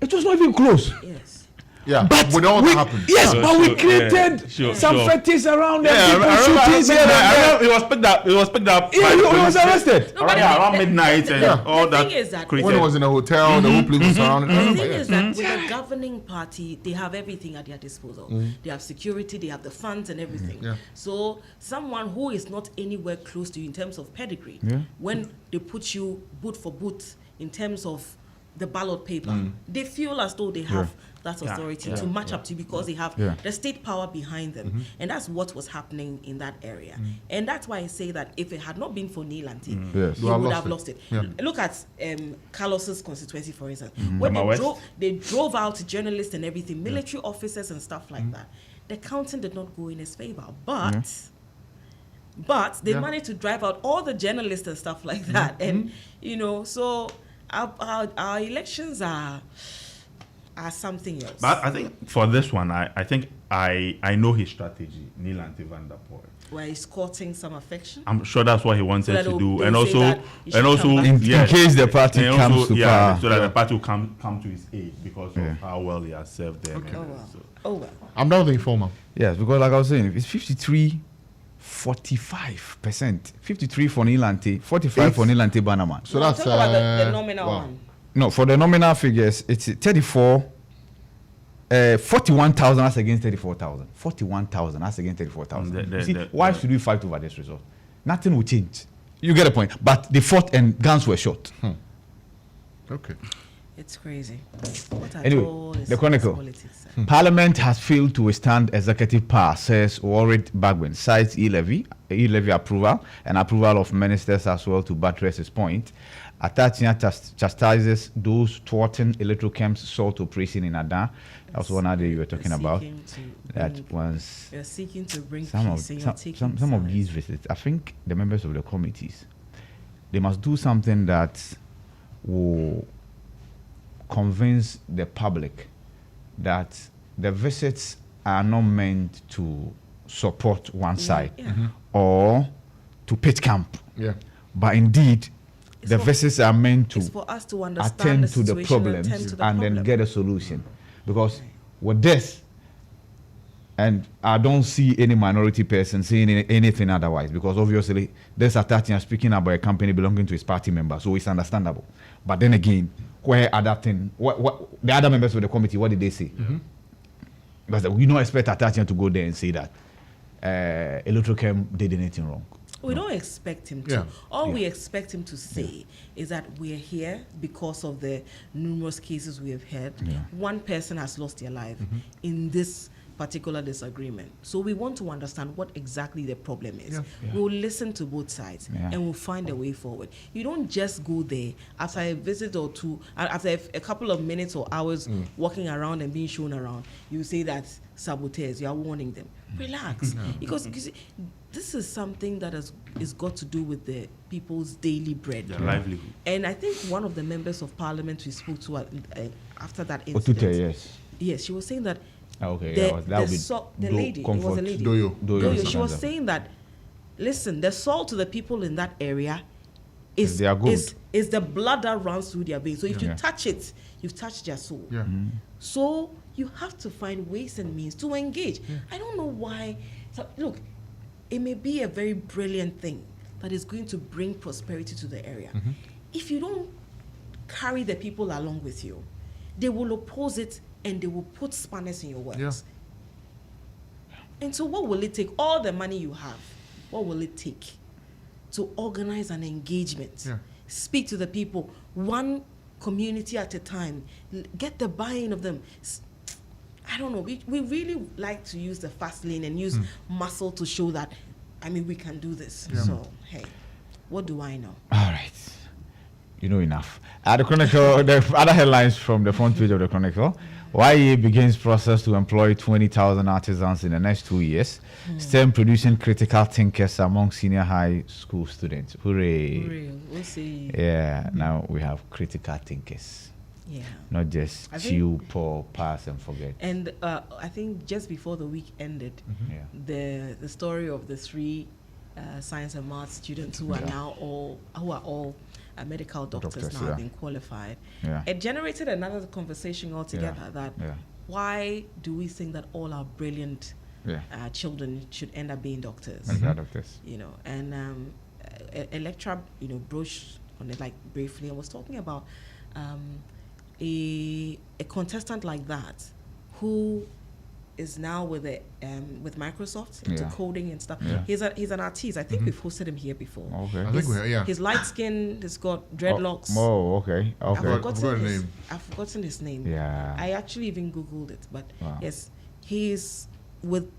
[SPEAKER 3] It was not even close.
[SPEAKER 4] Yes.
[SPEAKER 1] Yeah,
[SPEAKER 3] But
[SPEAKER 1] with all
[SPEAKER 3] we,
[SPEAKER 1] that happened.
[SPEAKER 3] yes,
[SPEAKER 5] Sure,
[SPEAKER 3] but we
[SPEAKER 5] sure,
[SPEAKER 3] created
[SPEAKER 5] yeah, sure,
[SPEAKER 3] some
[SPEAKER 5] sure.
[SPEAKER 3] fetish around them.
[SPEAKER 5] yeah,
[SPEAKER 3] People
[SPEAKER 5] I
[SPEAKER 3] shootings here and there.
[SPEAKER 5] remember he was picked up. He was picked up.
[SPEAKER 3] Yeah,
[SPEAKER 5] by
[SPEAKER 3] he
[SPEAKER 5] the
[SPEAKER 3] was
[SPEAKER 5] police
[SPEAKER 3] arrested.
[SPEAKER 4] No, but
[SPEAKER 5] around
[SPEAKER 4] the-
[SPEAKER 5] midnight and all
[SPEAKER 4] the
[SPEAKER 5] that.
[SPEAKER 4] thing is that-
[SPEAKER 1] When
[SPEAKER 5] created-
[SPEAKER 1] it was in a hotel, the whole place was surrounded.
[SPEAKER 4] The
[SPEAKER 1] Oh,
[SPEAKER 4] thing
[SPEAKER 1] yeah.
[SPEAKER 4] is that with the governing party, they have everything at their disposal. They have security, they have the funds and everything.
[SPEAKER 1] Yeah.
[SPEAKER 4] So someone who is not anywhere close to you in terms of pedigree,
[SPEAKER 3] Yeah.
[SPEAKER 4] when they put you boot for boot in terms of the ballot paper, they feel as though they have that authority to match up to you because they have
[SPEAKER 3] Yeah.
[SPEAKER 4] the state power behind them. And that's what was happening in that area. And that's why I say that if it had not been for Nilanti,
[SPEAKER 3] Yes.
[SPEAKER 4] he
[SPEAKER 1] Would have
[SPEAKER 4] would
[SPEAKER 1] lost
[SPEAKER 4] have
[SPEAKER 1] it.
[SPEAKER 4] lost it.
[SPEAKER 1] Yeah.
[SPEAKER 4] Look at Carlos's constituency, for instance. When
[SPEAKER 5] Dama West.
[SPEAKER 4] they drove out journalists and everything, military officers and stuff like that. The counting did not go in his favor, but they
[SPEAKER 1] Yeah.
[SPEAKER 4] managed to drive out all the journalists and stuff like that. And so our elections are something else.
[SPEAKER 5] But I think for this one, I think I know his strategy, Nilanti van der Poel.
[SPEAKER 4] Where he's courting some affection.
[SPEAKER 5] I'm sure that's what he wanted
[SPEAKER 4] So that
[SPEAKER 5] to
[SPEAKER 4] they'll-
[SPEAKER 5] do,
[SPEAKER 4] they'll
[SPEAKER 5] and
[SPEAKER 4] say
[SPEAKER 5] also,
[SPEAKER 4] that he should
[SPEAKER 5] and also,
[SPEAKER 4] come back.
[SPEAKER 3] In
[SPEAKER 5] yes.
[SPEAKER 3] case the party
[SPEAKER 5] And
[SPEAKER 3] comes
[SPEAKER 5] also,
[SPEAKER 3] to
[SPEAKER 5] yeah,
[SPEAKER 3] power.
[SPEAKER 5] so that the party will come to his aid because
[SPEAKER 3] Yeah.
[SPEAKER 5] of how well he has served them.
[SPEAKER 4] Oh well.
[SPEAKER 5] So,
[SPEAKER 4] Oh well.
[SPEAKER 1] I'm down with the informer.
[SPEAKER 3] Yes, because like I was saying, it's 45%. 53 for Nilanti, 45 for Nilanti Bannerman.
[SPEAKER 1] So
[SPEAKER 4] No,
[SPEAKER 1] that's
[SPEAKER 4] talk about the nominal
[SPEAKER 1] wow.
[SPEAKER 4] one.
[SPEAKER 3] No, for the nominal figures, it's 34. 41,000 as against 34,000. 41,000 as against 34,000. You see, why should we fight over this result? Nothing will change. You get a point. But they fought and guns were shot.
[SPEAKER 1] Okay.
[SPEAKER 4] It's crazy. What at
[SPEAKER 3] Anyway,
[SPEAKER 4] all is
[SPEAKER 3] the Chronicle.
[SPEAKER 4] politics?
[SPEAKER 3] Parliament has failed to withstand executive power, says Warren Bagwin, cites e-levy approval and approval of ministers as well to buttress his point. Atachia chastises those thwarting electoral camps salt operation in Adan. That was one other you were talking about. That was
[SPEAKER 4] You're seeking to bring
[SPEAKER 3] some of
[SPEAKER 4] peace and you're taking
[SPEAKER 3] some of
[SPEAKER 4] sides.
[SPEAKER 3] these visits. I think the members of the committees, they must do something that will convince the public that the visits are not meant to support one side
[SPEAKER 4] Yeah.
[SPEAKER 3] or to pitch camp,
[SPEAKER 1] Yeah.
[SPEAKER 3] but indeed
[SPEAKER 4] It's
[SPEAKER 3] the
[SPEAKER 4] for-
[SPEAKER 3] visits are meant to
[SPEAKER 4] It's for us to understand
[SPEAKER 3] attend
[SPEAKER 4] the
[SPEAKER 3] to the
[SPEAKER 4] situation
[SPEAKER 3] problems
[SPEAKER 4] attend to the
[SPEAKER 3] and then
[SPEAKER 4] problem.
[SPEAKER 3] get a solution. Because with this, and I don't see any minority person saying anything otherwise, because obviously this attaching speaking about a company belonging to his party member, so it's understandable. But then again, where other thing, what the other members of the committee, what did they say? Because we don't expect attaching to go there and say that Electrochem did anything wrong.
[SPEAKER 4] We don't expect him to.
[SPEAKER 1] Yeah.
[SPEAKER 4] All we expect him to say is that we're here because of the numerous cases we have had.
[SPEAKER 3] Yeah.
[SPEAKER 4] One person has lost their life in this particular disagreement. So we want to understand what exactly the problem is.
[SPEAKER 1] Yeah.
[SPEAKER 3] Yeah.
[SPEAKER 4] We'll listen to both sides
[SPEAKER 3] Yeah.
[SPEAKER 4] and we'll find a way forward. You don't just go there after a visit or two, after a couple of minutes or hours walking around and being shown around. You say that saboteurs, you are warning them. Relax. Because you see, this is something that is got to do with the people's daily bread.
[SPEAKER 5] their livelihood.
[SPEAKER 4] And I think one of the members of parliament we spoke to after that incident,
[SPEAKER 3] Otute, yes.
[SPEAKER 4] yes, she was saying that
[SPEAKER 3] Okay,
[SPEAKER 4] the,
[SPEAKER 3] that would
[SPEAKER 4] the lady, it was a
[SPEAKER 3] comfort.
[SPEAKER 4] lady,
[SPEAKER 1] Doyo.
[SPEAKER 3] Doyo.
[SPEAKER 4] she was saying that, listen, the salt to the people in that area is
[SPEAKER 3] They are good.
[SPEAKER 4] is the blood that runs through their veins. So if you
[SPEAKER 3] Yeah.
[SPEAKER 4] touch it, you've touched their soul.
[SPEAKER 1] Yeah.
[SPEAKER 4] So you have to find ways and means to engage. I don't know why. So look, it may be a very brilliant thing that is going to bring prosperity to the area. If you don't carry the people along with you, they will oppose it and they will put spanners in your works.
[SPEAKER 1] Yeah.
[SPEAKER 4] And so what will it take? All the money you have, what will it take to organize an engagement?
[SPEAKER 1] Yeah.
[SPEAKER 4] Speak to the people, one community at a time, get the buy-in of them. I don't know, we really like to use the fast lane and use muscle to show that, I mean, we can do this.
[SPEAKER 1] Yeah.
[SPEAKER 4] So, hey, what do I know?
[SPEAKER 3] All right. You know enough. The Chronicle, the other headlines from the front page of the Chronicle. YE begins process to employ 20,000 artisans in the next 2 years. STEM producing critical thinkers among senior high school students. Hooray.
[SPEAKER 4] Real, we'll see.
[SPEAKER 3] Yeah, now we have critical thinkers.
[SPEAKER 4] Yeah.
[SPEAKER 3] not just
[SPEAKER 4] I think-
[SPEAKER 3] chew, pour, pass, and forget.
[SPEAKER 4] And I think just before the week ended,
[SPEAKER 3] Yeah.
[SPEAKER 4] the story of the three science and math students who are now all medical doctors now
[SPEAKER 3] yeah.
[SPEAKER 4] have been qualified.
[SPEAKER 3] Yeah.
[SPEAKER 4] It generated another conversation altogether that
[SPEAKER 3] Yeah.
[SPEAKER 4] why do we think that all our brilliant
[SPEAKER 3] Yeah.
[SPEAKER 4] children should end up being doctors?
[SPEAKER 3] Medical doctors.
[SPEAKER 4] You know, and a lecturer, broached on it like briefly and was talking about a contestant like that who is now with with Microsoft into
[SPEAKER 3] Yeah.
[SPEAKER 4] coding and stuff.
[SPEAKER 3] Yeah.
[SPEAKER 4] He's an artist. I think we've hosted him here before.
[SPEAKER 3] Okay.
[SPEAKER 1] I think yeah.
[SPEAKER 4] His light skin, he's got dreadlocks.
[SPEAKER 3] Oh, okay.
[SPEAKER 4] I've
[SPEAKER 3] Okay.
[SPEAKER 4] forgotten
[SPEAKER 1] his
[SPEAKER 4] his
[SPEAKER 1] name.
[SPEAKER 4] I've forgotten his name.
[SPEAKER 3] Yeah.
[SPEAKER 4] I actually even Googled it, but
[SPEAKER 3] Wow.
[SPEAKER 4] yes, he's with